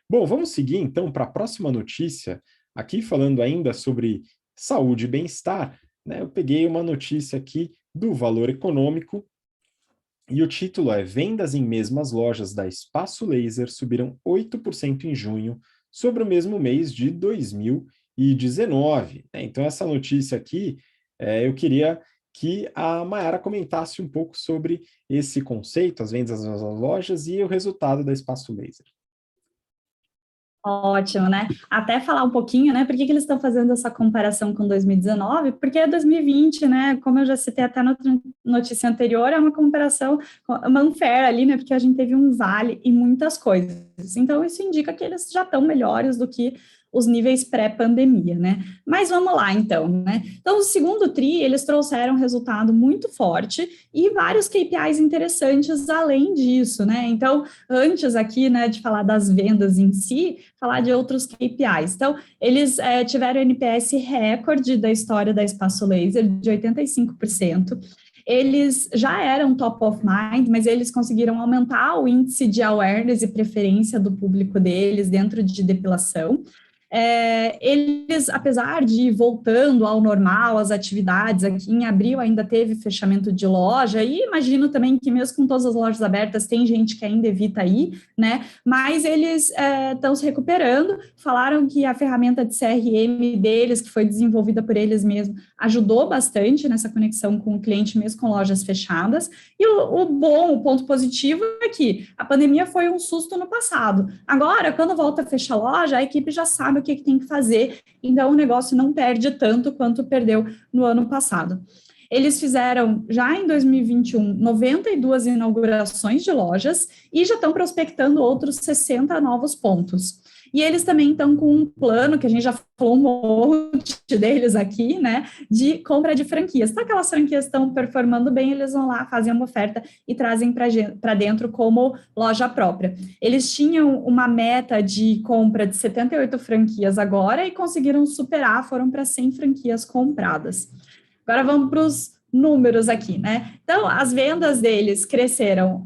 Bom, vamos seguir então para a próxima notícia, aqui falando ainda sobre saúde e bem-estar, né? Eu peguei uma notícia aqui do Valor Econômico e o título é: Vendas em mesmas lojas da Espaço Laser subiram 8% em junho sobre o mesmo mês de 2019. Então essa notícia aqui, eu queria que a Mayara comentasse um pouco sobre esse conceito, as vendas nas lojas e o resultado da Espaço Laser. Ótimo, né? Até falar um pouquinho, né? Por que eles estão fazendo essa comparação com 2019? Porque 2020, né? Como eu já citei até na notícia anterior, é uma comparação, uma unfair ali, né? Porque a gente teve um vale e muitas coisas. Então, isso indica que eles já estão melhores do que os níveis pré-pandemia, né? Mas vamos lá, então, né? Então, o segundo TRI, eles trouxeram um resultado muito forte e vários KPIs interessantes além disso, né? Então, antes aqui, né, de falar das vendas em si, falar de outros KPIs. Então, eles tiveram o NPS recorde da história da Espaço Laser, de 85%. Eles já eram top of mind, mas eles conseguiram aumentar o índice de awareness e preferência do público deles dentro de depilação. Eles, apesar de ir voltando ao normal, as atividades, aqui em abril ainda teve fechamento de loja, e imagino também que mesmo com todas as lojas abertas, tem gente que ainda evita ir, né, mas eles estão se recuperando, falaram que a ferramenta de CRM deles, que foi desenvolvida por eles mesmos, ajudou bastante nessa conexão com o cliente, mesmo com lojas fechadas, e o ponto positivo é que a pandemia foi um susto no passado, agora, quando volta a fechar a loja, a equipe já sabe o que tem que fazer, então o negócio não perde tanto quanto perdeu no ano passado. Eles fizeram, já em 2021, 92 inaugurações de lojas e já estão prospectando outros 60 novos pontos. E eles também estão com um plano, que a gente já falou um monte deles aqui, né, de compra de franquias. Se aquelas franquias estão performando bem, eles vão lá, fazem uma oferta e trazem para dentro como loja própria. Eles tinham uma meta de compra de 78 franquias agora e conseguiram superar, foram para 100 franquias compradas. Agora vamos para os números aqui, né? Então, as vendas deles cresceram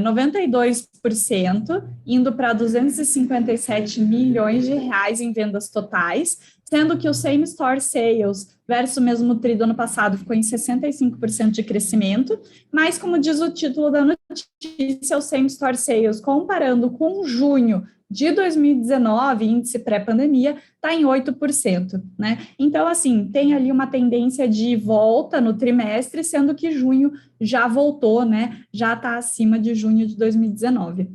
92%, indo para 257 milhões de reais em vendas totais, sendo que o same store sales versus o mesmo tri do ano passado ficou em 65% de crescimento, mas como diz o título da notícia, o same store sales, comparando com junho de 2019, índice pré-pandemia, está em 8%, né? Então, assim, tem ali uma tendência de volta no trimestre, sendo que junho já voltou, né? Já está acima de junho de 2019.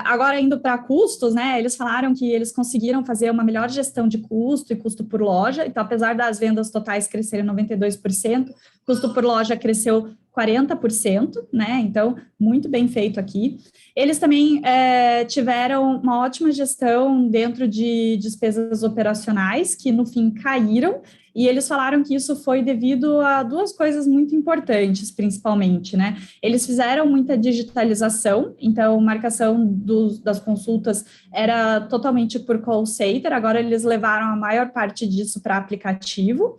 Agora, indo para custos, né, eles falaram que eles conseguiram fazer uma melhor gestão de custo e custo por loja, então, apesar das vendas totais crescerem 92%, custo por loja cresceu 40%, né, então, muito bem feito aqui. Eles também tiveram uma ótima gestão dentro de despesas operacionais, que no fim caíram, e eles falaram que isso foi devido a duas coisas muito importantes, principalmente, né? Eles fizeram muita digitalização, então marcação das consultas era totalmente por call center, agora eles levaram a maior parte disso para aplicativo.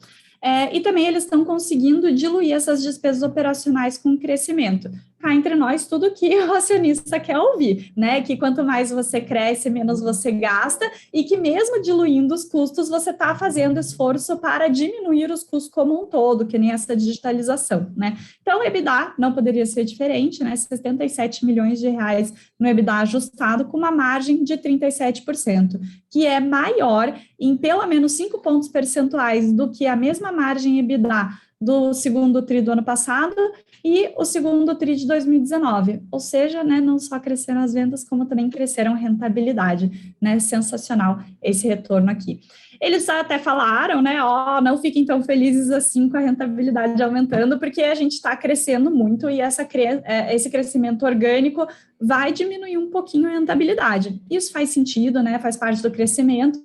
E também eles estão conseguindo diluir essas despesas operacionais com crescimento. Cá entre nós, tudo que o acionista quer ouvir, né? Que quanto mais você cresce, menos você gasta, e que mesmo diluindo os custos, você está fazendo esforço para diminuir os custos como um todo, que nem essa digitalização, né? Então, o EBITDA não poderia ser diferente, né? 77 milhões de reais no EBITDA ajustado, com uma margem de 37%, que é maior em pelo menos 5 pontos percentuais do que a mesma margem EBITDA do segundo tri do ano passado e o segundo tri de 2019, ou seja, né, não só cresceram as vendas, como também cresceram a rentabilidade, né, sensacional esse retorno aqui. Eles até falaram, né, não fiquem tão felizes assim com a rentabilidade aumentando, porque a gente está crescendo muito e esse crescimento orgânico vai diminuir um pouquinho a rentabilidade. Isso faz sentido, né, faz parte do crescimento,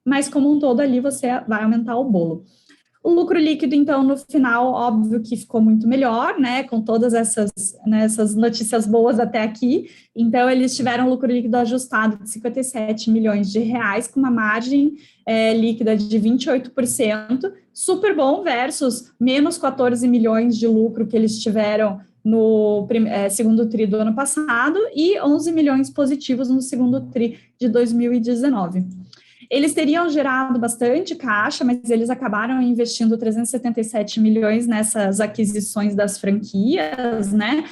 mas como um todo ali você vai aumentar o bolo. O lucro líquido, então, no final, óbvio que ficou muito melhor, né, com todas essas notícias boas até aqui. Então, eles tiveram um lucro líquido ajustado de 57 milhões de reais, com uma margem líquida de 28%, super bom, versus menos 14 milhões de lucro que eles tiveram no segundo tri do ano passado e 11 milhões positivos no segundo tri de 2019. Eles teriam gerado bastante caixa, mas eles acabaram investindo 377 milhões nessas aquisições das franquias, né?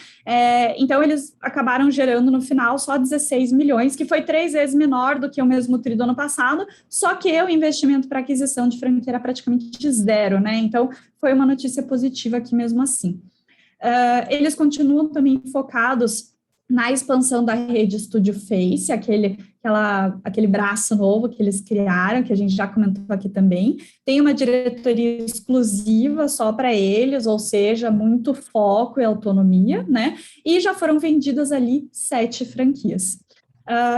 Então, eles acabaram gerando no final só 16 milhões, que foi 3 vezes menor do que o mesmo tri do ano passado, só que o investimento para aquisição de franquia era praticamente zero, né? Então, foi uma notícia positiva aqui mesmo assim. Eles continuam também focados na expansão da rede Studio Face, aquele braço novo que eles criaram, que a gente já comentou aqui também. Tem uma diretoria exclusiva só para eles, ou seja, muito foco e autonomia, né? E já foram vendidas ali 7 franquias.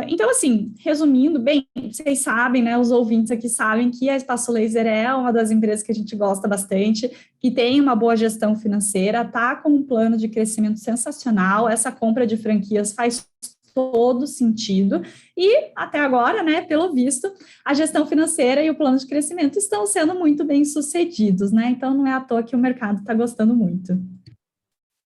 Então, assim, resumindo, bem, vocês sabem, né, os ouvintes aqui sabem que a Espaço Laser é uma das empresas que a gente gosta bastante, que tem uma boa gestão financeira, está com um plano de crescimento sensacional, essa compra de franquias faz todo sentido, e até agora, né, pelo visto, a gestão financeira e o plano de crescimento estão sendo muito bem sucedidos, né, então não é à toa que o mercado está gostando muito.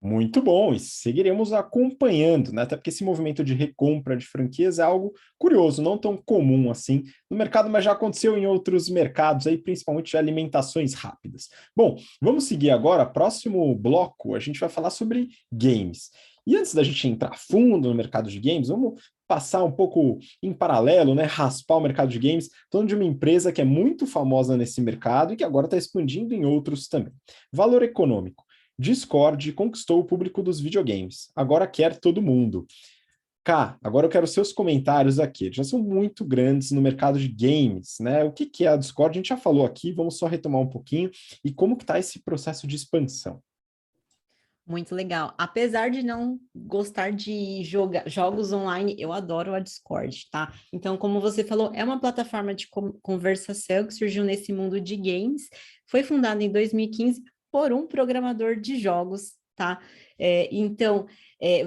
Muito bom, e seguiremos acompanhando, né? Até porque esse movimento de recompra de franquias é algo curioso, não tão comum assim no mercado, mas já aconteceu em outros mercados, aí, principalmente de alimentações rápidas. Bom, vamos seguir agora. Próximo bloco, a gente vai falar sobre games. E antes da gente entrar fundo no mercado de games, vamos passar um pouco em paralelo, né? Raspar o mercado de games, falando de uma empresa que é muito famosa nesse mercado e que agora está expandindo em outros também. Valor econômico. Discord conquistou o público dos videogames. Agora quer todo mundo. Cá, agora eu quero seus comentários aqui. Já são muito grandes no mercado de games, né? O que é a Discord? A gente já falou aqui, vamos só retomar um pouquinho. E como que está esse processo de expansão? Muito legal. Apesar de não gostar de jogos online, eu adoro a Discord, tá? Então, como você falou, é uma plataforma de conversação que surgiu nesse mundo de games. Foi fundada em 2015 por um programador de jogos, tá? Então,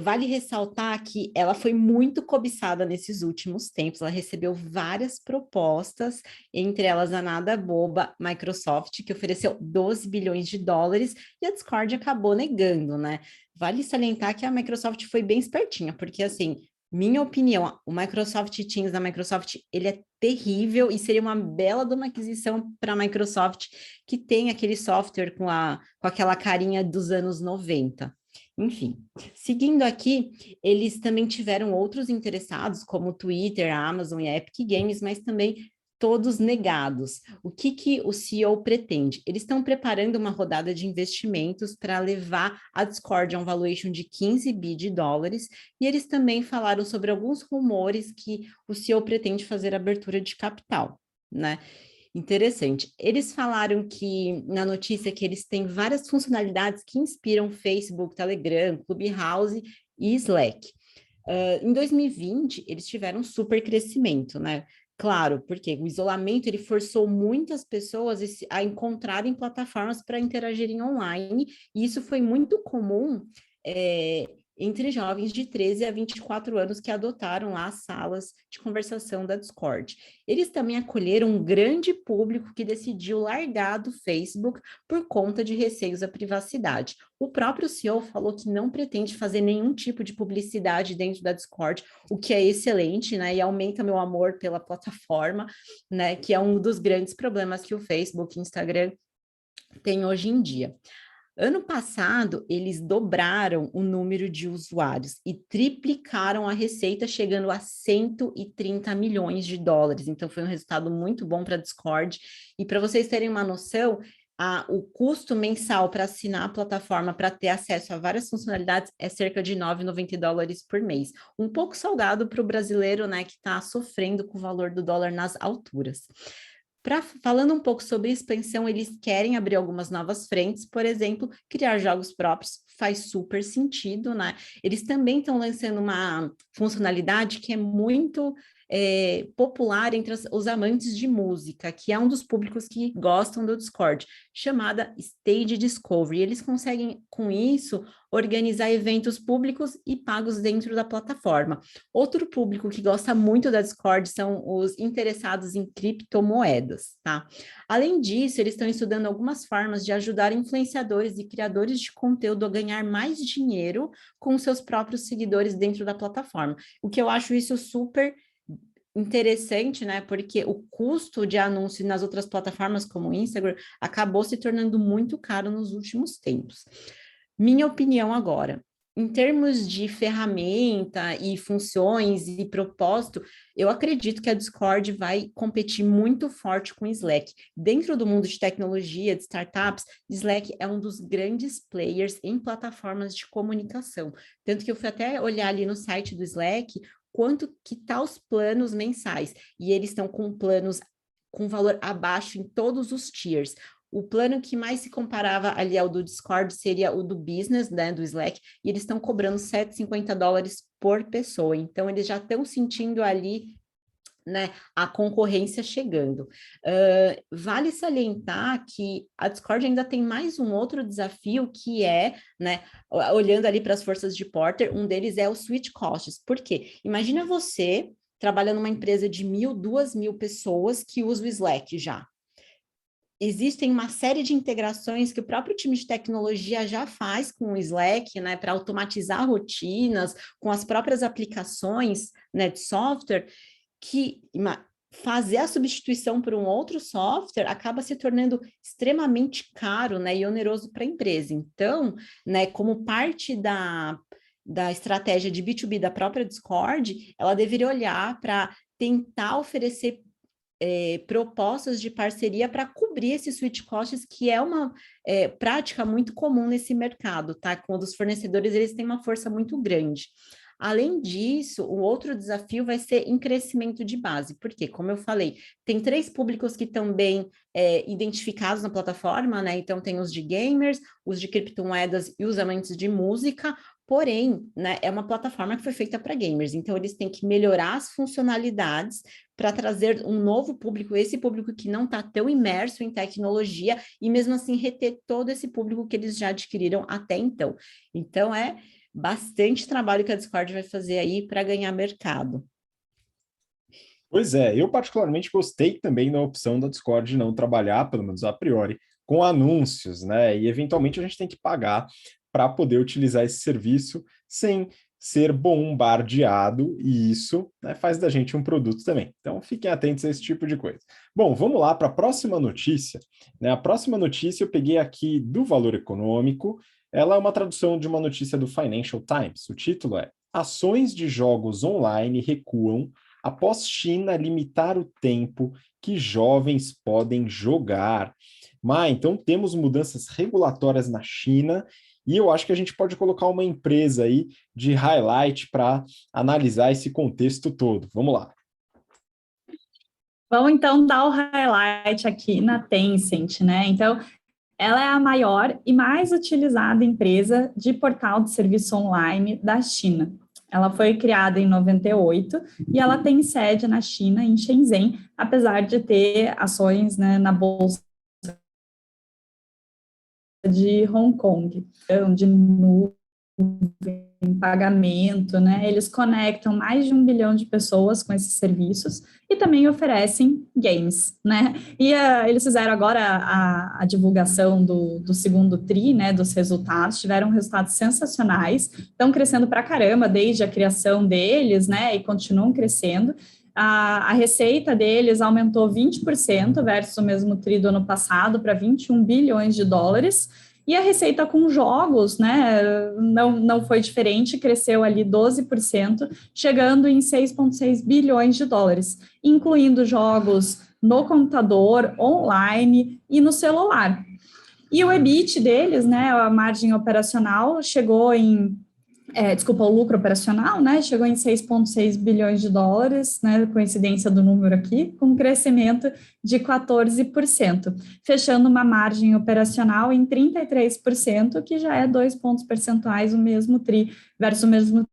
Vale ressaltar que ela foi muito cobiçada nesses últimos tempos, ela recebeu várias propostas, entre elas a nada boba Microsoft, que ofereceu 12 bilhões de dólares, e a Discord acabou negando, né? Vale salientar que a Microsoft foi bem espertinha, porque assim, minha opinião, o Microsoft Teams da Microsoft, ele é terrível e seria uma bela de uma aquisição para a Microsoft, que tem aquele software com aquela carinha dos anos 90. Enfim, seguindo aqui, eles também tiveram outros interessados, como o Twitter, a Amazon e a Epic Games, mas também todos negados. O que o CEO pretende? Eles estão preparando uma rodada de investimentos para levar a Discord a um valuation de 15 bi de dólares, e eles também falaram sobre alguns rumores que o CEO pretende fazer abertura de capital, né? Interessante. Eles falaram que, na notícia, que eles têm várias funcionalidades que inspiram Facebook, Telegram, Clubhouse e Slack. Em 2020, eles tiveram um super crescimento, né? Claro, porque o isolamento ele forçou muitas pessoas a encontrarem plataformas para interagirem online, e isso foi muito comum entre jovens de 13 a 24 anos que adotaram lá as salas de conversação da Discord. Eles também acolheram um grande público que decidiu largar do Facebook por conta de receios à privacidade. O próprio CEO falou que não pretende fazer nenhum tipo de publicidade dentro da Discord, o que é excelente, né? E aumenta meu amor pela plataforma, né? Que é um dos grandes problemas que o Facebook e o Instagram têm hoje em dia. Ano passado, eles dobraram o número de usuários e triplicaram a receita, chegando a 130 milhões de dólares. Então, foi um resultado muito bom para a Discord. E para vocês terem uma noção, o custo mensal para assinar a plataforma, para ter acesso a várias funcionalidades, é cerca de 9,90 dólares por mês. Um pouco salgado para o brasileiro, né, que está sofrendo com o valor do dólar nas alturas. Falando um pouco sobre expansão, eles querem abrir algumas novas frentes, por exemplo, criar jogos próprios, faz super sentido, né? Eles também estão lançando uma funcionalidade que é muito popular entre os amantes de música, que é um dos públicos que gostam do Discord, chamada Stage Discovery. Eles conseguem, com isso, organizar eventos públicos e pagos dentro da plataforma. Outro público que gosta muito da Discord são os interessados em criptomoedas, tá? Além disso, eles estão estudando algumas formas de ajudar influenciadores e criadores de conteúdo a ganhar mais dinheiro com seus próprios seguidores dentro da plataforma, o que eu acho isso super interessante, né? Porque o custo de anúncio nas outras plataformas, como o Instagram, acabou se tornando muito caro nos últimos tempos. Minha opinião agora, em termos de ferramenta e funções e propósito, eu acredito que a Discord vai competir muito forte com o Slack. Dentro do mundo de tecnologia, de startups, Slack é um dos grandes players em plataformas de comunicação. Tanto que eu fui até olhar ali no site do Slack quanto que tá os planos mensais. E eles estão com planos com valor abaixo em todos os tiers. O plano que mais se comparava ali ao do Discord seria o do Business, né, do Slack, e eles estão cobrando 7,50 dólares por pessoa. Então, eles já estão sentindo ali, né, a concorrência chegando. Vale salientar que a Discord ainda tem mais um outro desafio que é, né, olhando ali para as forças de Porter, um deles é o switch costs. Por quê? Imagina você trabalhando numa empresa de 1.000, 2.000 pessoas que usa o Slack já. Existem uma série de integrações que o próprio time de tecnologia já faz com o Slack, né, para automatizar rotinas, com as próprias aplicações, né, de software, que fazer a substituição por um outro software acaba se tornando extremamente caro, né, e oneroso para a empresa. Então, né, como parte da estratégia de B2B da própria Discord, ela deveria olhar para tentar oferecer propostas de parceria para cobrir esses switch costs, que é uma prática muito comum nesse mercado, tá? Quando os fornecedores eles têm uma força muito grande. Além disso, o outro desafio vai ser em crescimento de base, porque, como eu falei, tem 3 públicos que estão bem identificados na plataforma, né? Então, tem os de gamers, os de criptomoedas e os amantes de música, porém, né, é uma plataforma que foi feita para gamers, então eles têm que melhorar as funcionalidades para trazer um novo público, esse público que não está tão imerso em tecnologia, e mesmo assim reter todo esse público que eles já adquiriram até então. Então, bastante trabalho que a Discord vai fazer aí para ganhar mercado. Pois é, eu particularmente gostei também da opção da Discord de não trabalhar, pelo menos a priori, com anúncios, né? E eventualmente a gente tem que pagar para poder utilizar esse serviço sem ser bombardeado, e isso, né, faz da gente um produto também. Então fiquem atentos a esse tipo de coisa. Bom, vamos lá para a próxima notícia, né? A próxima notícia eu peguei aqui do Valor Econômico. Ela é uma tradução de uma notícia do Financial Times. O título é: Ações de jogos online recuam após China limitar o tempo que jovens podem jogar. Então temos mudanças regulatórias na China, e eu acho que a gente pode colocar uma empresa aí de highlight para analisar esse contexto todo. Vamos lá. Vamos então dar o highlight aqui na Tencent, né? Então, ela é a maior e mais utilizada empresa de portal de serviço online da China. Ela foi criada em 98 e ela tem sede na China, em Shenzhen, apesar de ter ações, né, na bolsa de Hong Kong, de nuvem, pagamento, né? Eles conectam mais de 1 bilhão de pessoas com esses serviços e também oferecem games, né? E eles fizeram agora a divulgação do segundo TRI, né? Dos resultados, tiveram resultados sensacionais, estão crescendo pra caramba desde a criação deles, né? E continuam crescendo. A receita deles aumentou 20% versus o mesmo TRI do ano passado para 21 bilhões de dólares. E a receita com jogos, né, não foi diferente, cresceu ali 12%, chegando em 6,6 bilhões de dólares, incluindo jogos no computador, online e no celular. E o EBIT deles, né, a margem operacional, chegou em o lucro operacional, né, chegou em 6,6 bilhões de dólares, né, coincidência do número aqui, com um crescimento de 14%, fechando uma margem operacional em 33%, que já é 2 pontos percentuais o mesmo TRI versus o mesmo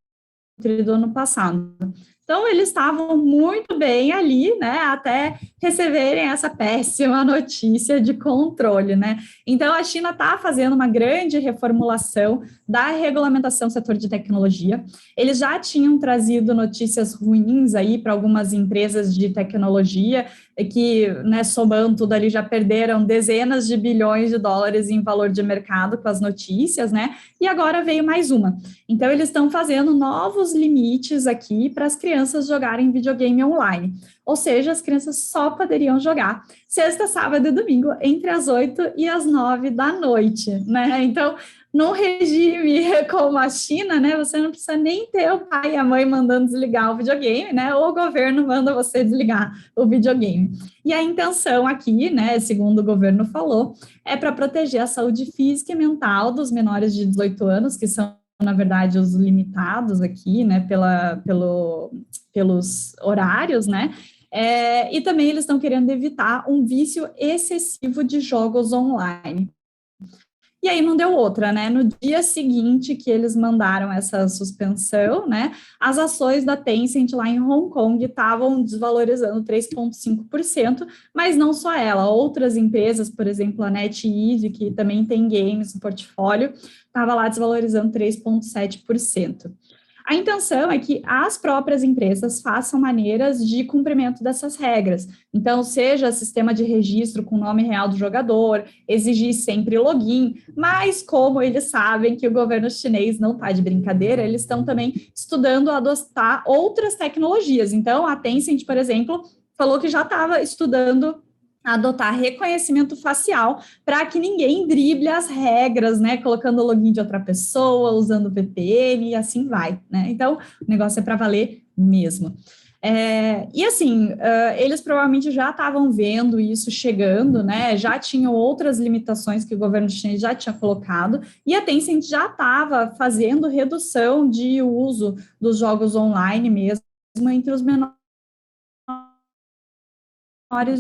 TRI do ano passado. Então, eles estavam muito bem ali, né, até receberem essa péssima notícia de controle, né. Então, a China está fazendo uma grande reformulação da regulamentação do setor de tecnologia. Eles já tinham trazido notícias ruins aí para algumas empresas de tecnologia, que, né, somando tudo ali, já perderam dezenas de bilhões de dólares em valor de mercado com as notícias, né, e agora veio mais uma. Então, eles estão fazendo novos limites aqui para as crianças jogarem videogame online. Ou seja, as crianças só poderiam jogar sexta, sábado e domingo, entre as 8 e as 9 da noite, né? Então, num regime como a China, né, você não precisa nem ter o pai e a mãe mandando desligar o videogame, né, ou o governo manda você desligar o videogame. E a intenção aqui, né, segundo o governo falou, é para proteger a saúde física e mental dos menores de 18 anos, que são, na verdade, os limitados aqui, né, pelos horários, né, e também eles estão querendo evitar um vício excessivo de jogos online. E aí não deu outra, né? No dia seguinte que eles mandaram essa suspensão, né? As ações da Tencent lá em Hong Kong estavam desvalorizando 3,5%, mas não só ela, outras empresas, por exemplo, a NetEase, que também tem games no portfólio, estava lá desvalorizando 3,7%. A intenção é que as próprias empresas façam maneiras de cumprimento dessas regras. Então, seja sistema de registro com o nome real do jogador, exigir sempre login, mas como eles sabem que o governo chinês não está de brincadeira, eles estão também estudando adotar outras tecnologias. Então, a Tencent, por exemplo, falou que já estava estudando adotar reconhecimento facial para que ninguém drible as regras, né, colocando o login de outra pessoa, usando VPN e assim vai, né, então o negócio é para valer mesmo. E assim, eles provavelmente já estavam vendo isso chegando, né, já tinham outras limitações que o governo chinês já tinha colocado, e a Tencent já estava fazendo redução de uso dos jogos online mesmo entre os menores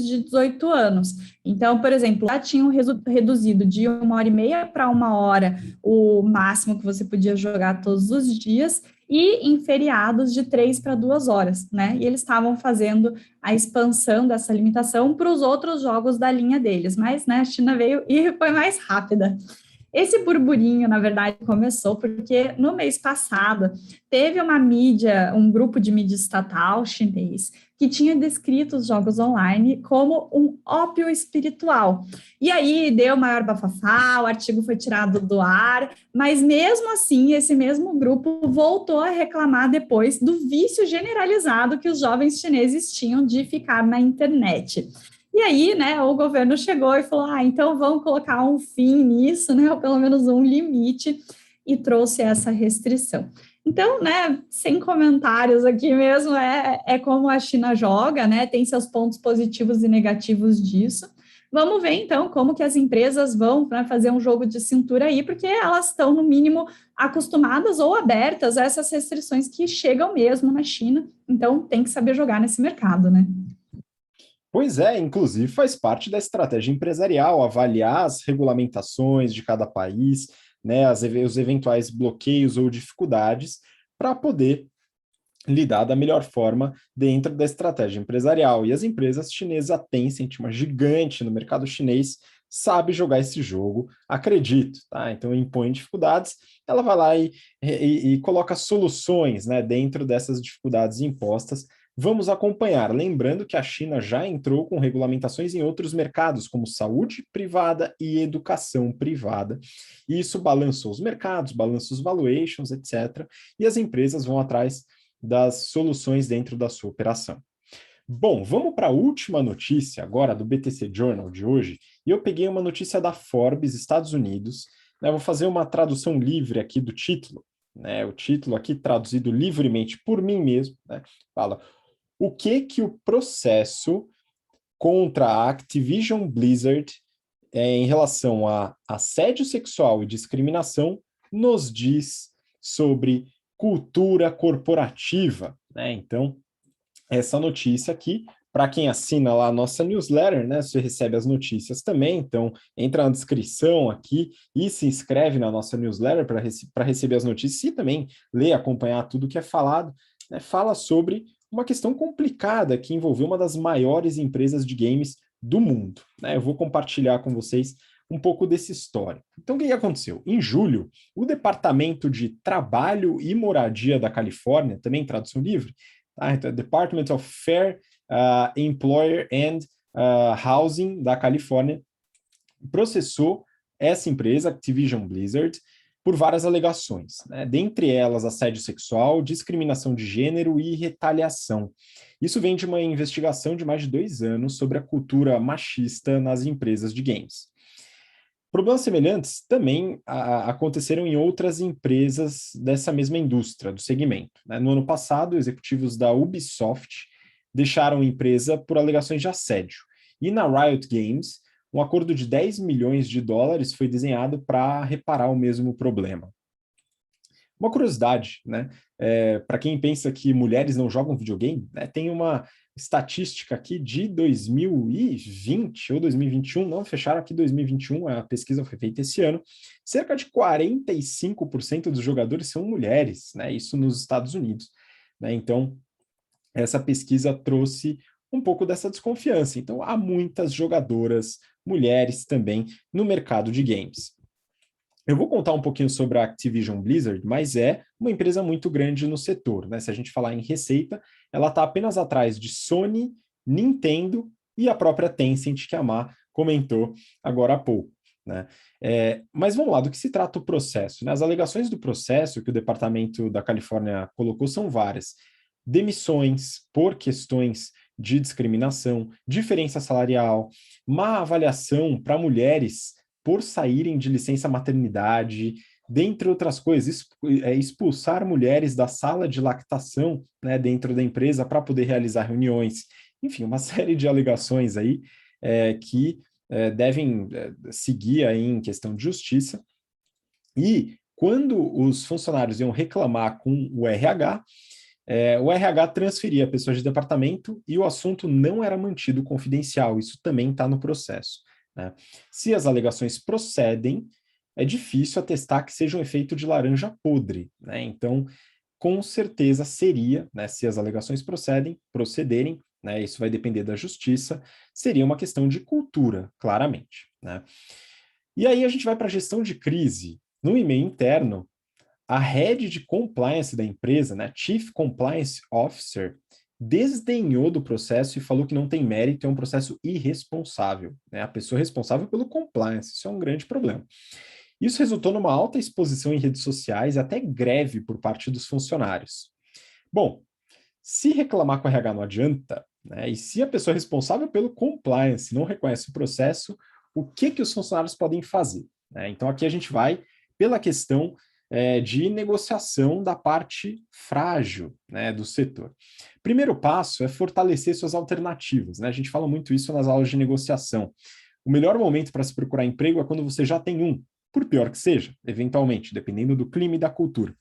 de 18 anos. Então, por exemplo, já tinham reduzido de 1h30 para 1 hora o máximo que você podia jogar todos os dias, e em feriados de 3 para 2 horas, né? E eles estavam fazendo a expansão dessa limitação para os outros jogos da linha deles, mas, né, a China veio e foi mais rápida. Esse burburinho, na verdade, começou porque no mês passado teve uma mídia, um grupo de mídia estatal chinês, que tinha descrito os jogos online como um ópio espiritual. E aí deu maior bafafá, o artigo foi tirado do ar, mas mesmo assim, esse mesmo grupo voltou a reclamar depois do vício generalizado que os jovens chineses tinham de ficar na internet. E aí, né, o governo chegou e falou, então vamos colocar um fim nisso, né, ou pelo menos um limite, e trouxe essa restrição. Então, né, sem comentários aqui mesmo, é como a China joga, né, tem seus pontos positivos e negativos disso. Vamos ver, então, como que as empresas vão, né, fazer um jogo de cintura aí, porque elas estão, no mínimo, acostumadas ou abertas a essas restrições que chegam mesmo na China, então tem que saber jogar nesse mercado, né? Pois é, inclusive faz parte da estratégia empresarial avaliar as regulamentações de cada país, né, os eventuais bloqueios ou dificuldades, para poder lidar da melhor forma dentro da estratégia empresarial. E as empresas chinesas, a Tencent, uma gigante no mercado chinês, sabe jogar esse jogo, acredito, tá? Então impõe dificuldades, ela vai lá e coloca soluções, né, dentro dessas dificuldades impostas. Vamos acompanhar. Lembrando que a China já entrou com regulamentações em outros mercados, como saúde privada e educação privada. E isso balançou os mercados, balança os valuations, etc. E as empresas vão atrás das soluções dentro da sua operação. Bom, vamos para a última notícia agora do BTC Journal de hoje. E eu peguei uma notícia da Forbes, Estados Unidos. Né, vou fazer uma tradução livre aqui do título. Né, o título aqui traduzido livremente por mim mesmo, né, fala: o que o processo contra a Activision Blizzard em relação a assédio sexual e discriminação nos diz sobre cultura corporativa, né? Então, essa notícia aqui, para quem assina lá a nossa newsletter, né? Você recebe as notícias também, então entra na descrição aqui e se inscreve na nossa newsletter para receber as notícias e também ler, acompanhar tudo que é falado, né? Fala sobre uma questão complicada que envolveu uma das maiores empresas de games do mundo, né? Eu vou compartilhar com vocês um pouco dessa história. Então, o que aconteceu? Em julho, o Departamento de Trabalho e Moradia da Califórnia, também em tradução livre, tá? Então, Department of Fair Employer and Housing da Califórnia, processou essa empresa, Activision Blizzard, por várias alegações, né? Dentre elas assédio sexual, discriminação de gênero e retaliação. Isso vem de uma investigação de mais de 2 anos sobre a cultura machista nas empresas de games. Problemas semelhantes também aconteceram em outras empresas dessa mesma indústria, do segmento, né? No ano passado, executivos da Ubisoft deixaram a empresa por alegações de assédio. E na Riot Games, um acordo de 10 milhões de dólares foi desenhado para reparar o mesmo problema. Uma curiosidade, né? Para quem pensa que mulheres não jogam videogame, né? Tem uma estatística aqui de 2020 ou 2021, não, fecharam aqui 2021, a pesquisa foi feita esse ano, cerca de 45% dos jogadores são mulheres, né? Isso nos Estados Unidos, né? Então, essa pesquisa trouxe um pouco dessa desconfiança. Então, há muitas jogadoras, mulheres também, no mercado de games. Eu vou contar um pouquinho sobre a Activision Blizzard, mas é uma empresa muito grande no setor, né? Se a gente falar em receita, ela está apenas atrás de Sony, Nintendo e a própria Tencent, que a Má comentou agora há pouco, né? Mas vamos lá, do que se trata o processo, né? As alegações do processo que o Departamento da Califórnia colocou são várias. Demissões por questões de discriminação, diferença salarial, má avaliação para mulheres por saírem de licença maternidade, dentre outras coisas, expulsar mulheres da sala de lactação, né, dentro da empresa para poder realizar reuniões. Enfim, uma série de alegações aí que devem seguir aí em questão de justiça. E quando os funcionários iam reclamar com o RH transferia pessoas de departamento e o assunto não era mantido confidencial. Isso também está no processo, né? Se as alegações procedem, é difícil atestar que seja um efeito de laranja podre, né? Então, com certeza seria, né, se as alegações procederem, né, isso vai depender da justiça, seria uma questão de cultura, claramente, né? E aí a gente vai para a gestão de crise. No e-mail interno, a head de compliance da empresa, né, Chief Compliance Officer, desdenhou do processo e falou que não tem mérito, é um processo irresponsável, né? A pessoa responsável pelo compliance, isso é um grande problema. Isso resultou numa alta exposição em redes sociais e até greve por parte dos funcionários. Bom, se reclamar com o RH não adianta, né, e se a pessoa responsável pelo compliance não reconhece o processo, o que os funcionários podem fazer? Né? Então, aqui a gente vai pela questão de negociação da parte frágil, né, do setor. Primeiro passo é fortalecer suas alternativas. Né? A gente fala muito isso nas aulas de negociação. O melhor momento para se procurar emprego é quando você já tem um, por pior que seja, eventualmente, dependendo do clima e da cultura.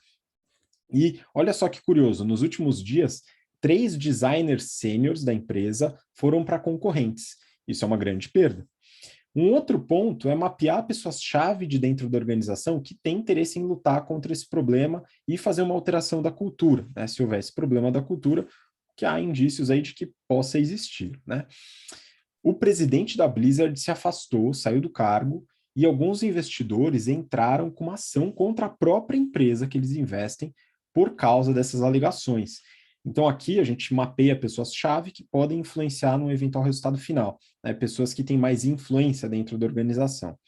E olha só que curioso, nos últimos dias, 3 designers sêniores da empresa foram para concorrentes. Isso é uma grande perda. Um outro ponto é mapear pessoas-chave de dentro da organização que têm interesse em lutar contra esse problema e fazer uma alteração da cultura, né? Se houver esse problema da cultura, que há indícios aí de que possa existir, né? O presidente da Blizzard se afastou, saiu do cargo, e alguns investidores entraram com uma ação contra a própria empresa que eles investem por causa dessas alegações. Então, aqui a gente mapeia pessoas-chave que podem influenciar no eventual resultado final, né? Pessoas que têm mais influência dentro da organização.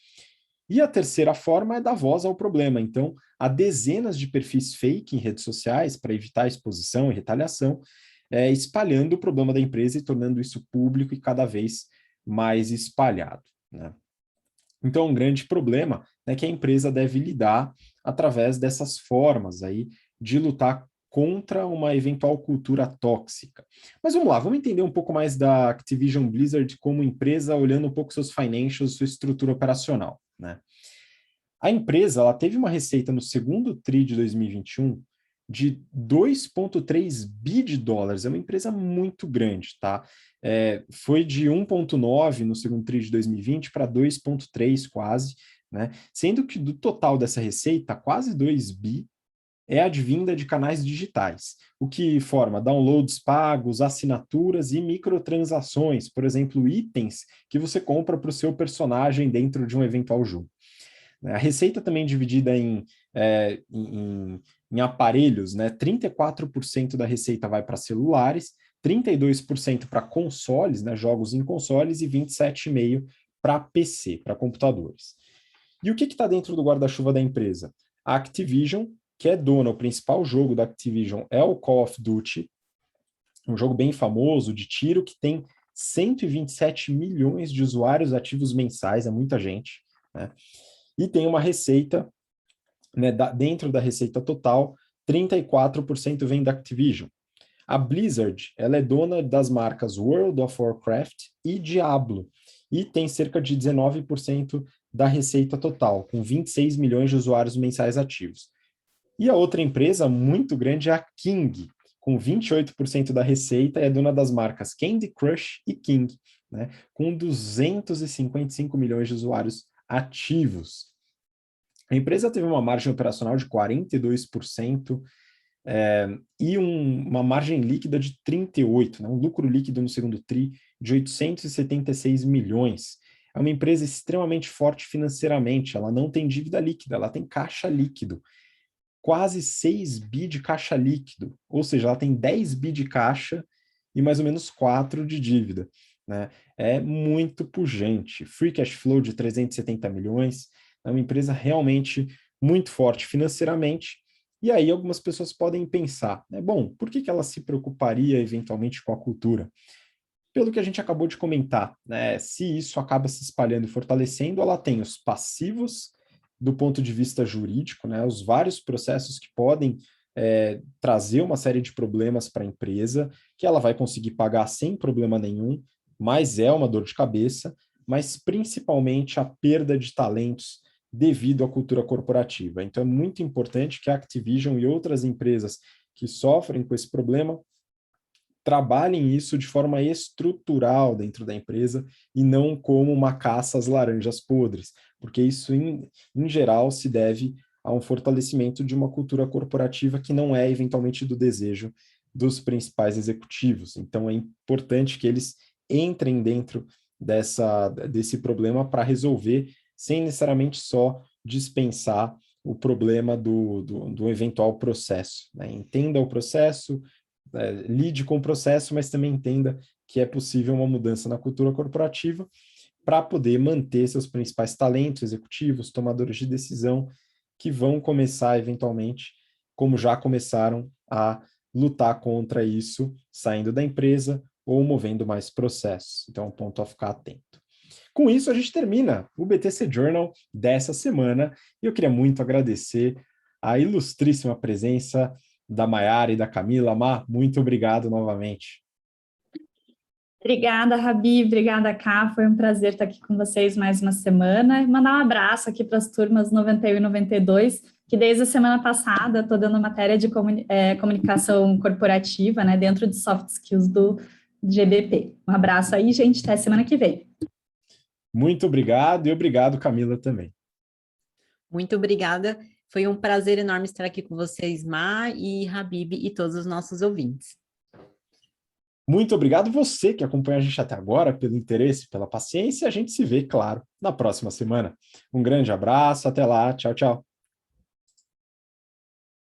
E a terceira forma é dar voz ao problema. Então, há dezenas de perfis fake em redes sociais para evitar exposição e retaliação, espalhando o problema da empresa e tornando isso público e cada vez mais espalhado, né? Então, um grande problema é que a empresa deve lidar através dessas formas aí de lutar contra uma eventual cultura tóxica. Mas vamos lá, vamos entender um pouco mais da Activision Blizzard como empresa, olhando um pouco seus financials, sua estrutura operacional, né? A empresa ela teve uma receita no segundo TRI de 2021 de 2,3 bi de dólares. É uma empresa muito grande, tá? Foi de 1,9 no segundo TRI de 2020 para 2,3 quase, né? Sendo que do total dessa receita, quase 2 bi é advinda de canais digitais, o que forma downloads pagos, assinaturas e microtransações, por exemplo, itens que você compra para o seu personagem dentro de um eventual jogo. A receita também é dividida em aparelhos, né? 34% da receita vai para celulares, 32% para consoles, né? Jogos em consoles, e 27,5% para PC, para computadores. E o que está dentro do guarda-chuva da empresa? A Activision, que é dona, o principal jogo da Activision é o Call of Duty, um jogo bem famoso de tiro que tem 127 milhões de usuários ativos mensais, é muita gente, né? E tem uma receita, né, dentro da receita total, 34% vem da Activision. A Blizzard, ela é dona das marcas World of Warcraft e Diablo, e tem cerca de 19% da receita total, com 26 milhões de usuários mensais ativos. E a outra empresa muito grande é a King, com 28% da receita, e é dona das marcas Candy Crush e King, né, com 255 milhões de usuários ativos. A empresa teve uma margem operacional de 42%, e uma margem líquida de 38%, né, um lucro líquido no segundo TRI de 876 milhões. É uma empresa extremamente forte financeiramente, ela não tem dívida líquida, ela tem caixa líquido. Quase 6 bi de caixa líquido, ou seja, ela tem 10 bi de caixa e mais ou menos 4 de dívida, né? É muito pujante. Free cash flow de 370 milhões, é uma empresa realmente muito forte financeiramente. E aí algumas pessoas podem pensar, né? Bom, por que ela se preocuparia eventualmente com a cultura? Pelo que a gente acabou de comentar, né? Se isso acaba se espalhando e fortalecendo, ela tem os passivos do ponto de vista jurídico, né? Os vários processos que podem trazer uma série de problemas para a empresa, que ela vai conseguir pagar sem problema nenhum, mas é uma dor de cabeça, mas principalmente a perda de talentos devido à cultura corporativa. Então é muito importante que a Activision e outras empresas que sofrem com esse problema trabalhem isso de forma estrutural dentro da empresa e não como uma caça às laranjas podres, porque isso, em geral, se deve a um fortalecimento de uma cultura corporativa que não é, eventualmente, do desejo dos principais executivos. Então, é importante que eles entrem dentro desse problema para resolver sem necessariamente só dispensar o problema do eventual processo, né? Entenda o processo, lide com o processo, mas também entenda que é possível uma mudança na cultura corporativa para poder manter seus principais talentos executivos, tomadores de decisão, que vão começar, eventualmente, como já começaram, a lutar contra isso, saindo da empresa ou movendo mais processos. Então, é um ponto a ficar atento. Com isso, a gente termina o BTC Journal dessa semana, e eu queria muito agradecer a ilustríssima presença da Maiara e da Camila. Má, muito obrigado novamente. Obrigada, Rabi, obrigada, Ká, foi um prazer estar aqui com vocês mais uma semana, e mandar um abraço aqui para as turmas 91 e 92, que desde a semana passada estou dando matéria de comunicação corporativa, né, dentro de soft skills do GBP. Um abraço aí, gente, até semana que vem. Muito obrigado, e obrigado, Camila, também. Muito obrigada, foi um prazer enorme estar aqui com vocês, Má e Habib e todos os nossos ouvintes. Muito obrigado você que acompanha a gente até agora, pelo interesse, pela paciência. A gente se vê, claro, na próxima semana. Um grande abraço, até lá, tchau, tchau.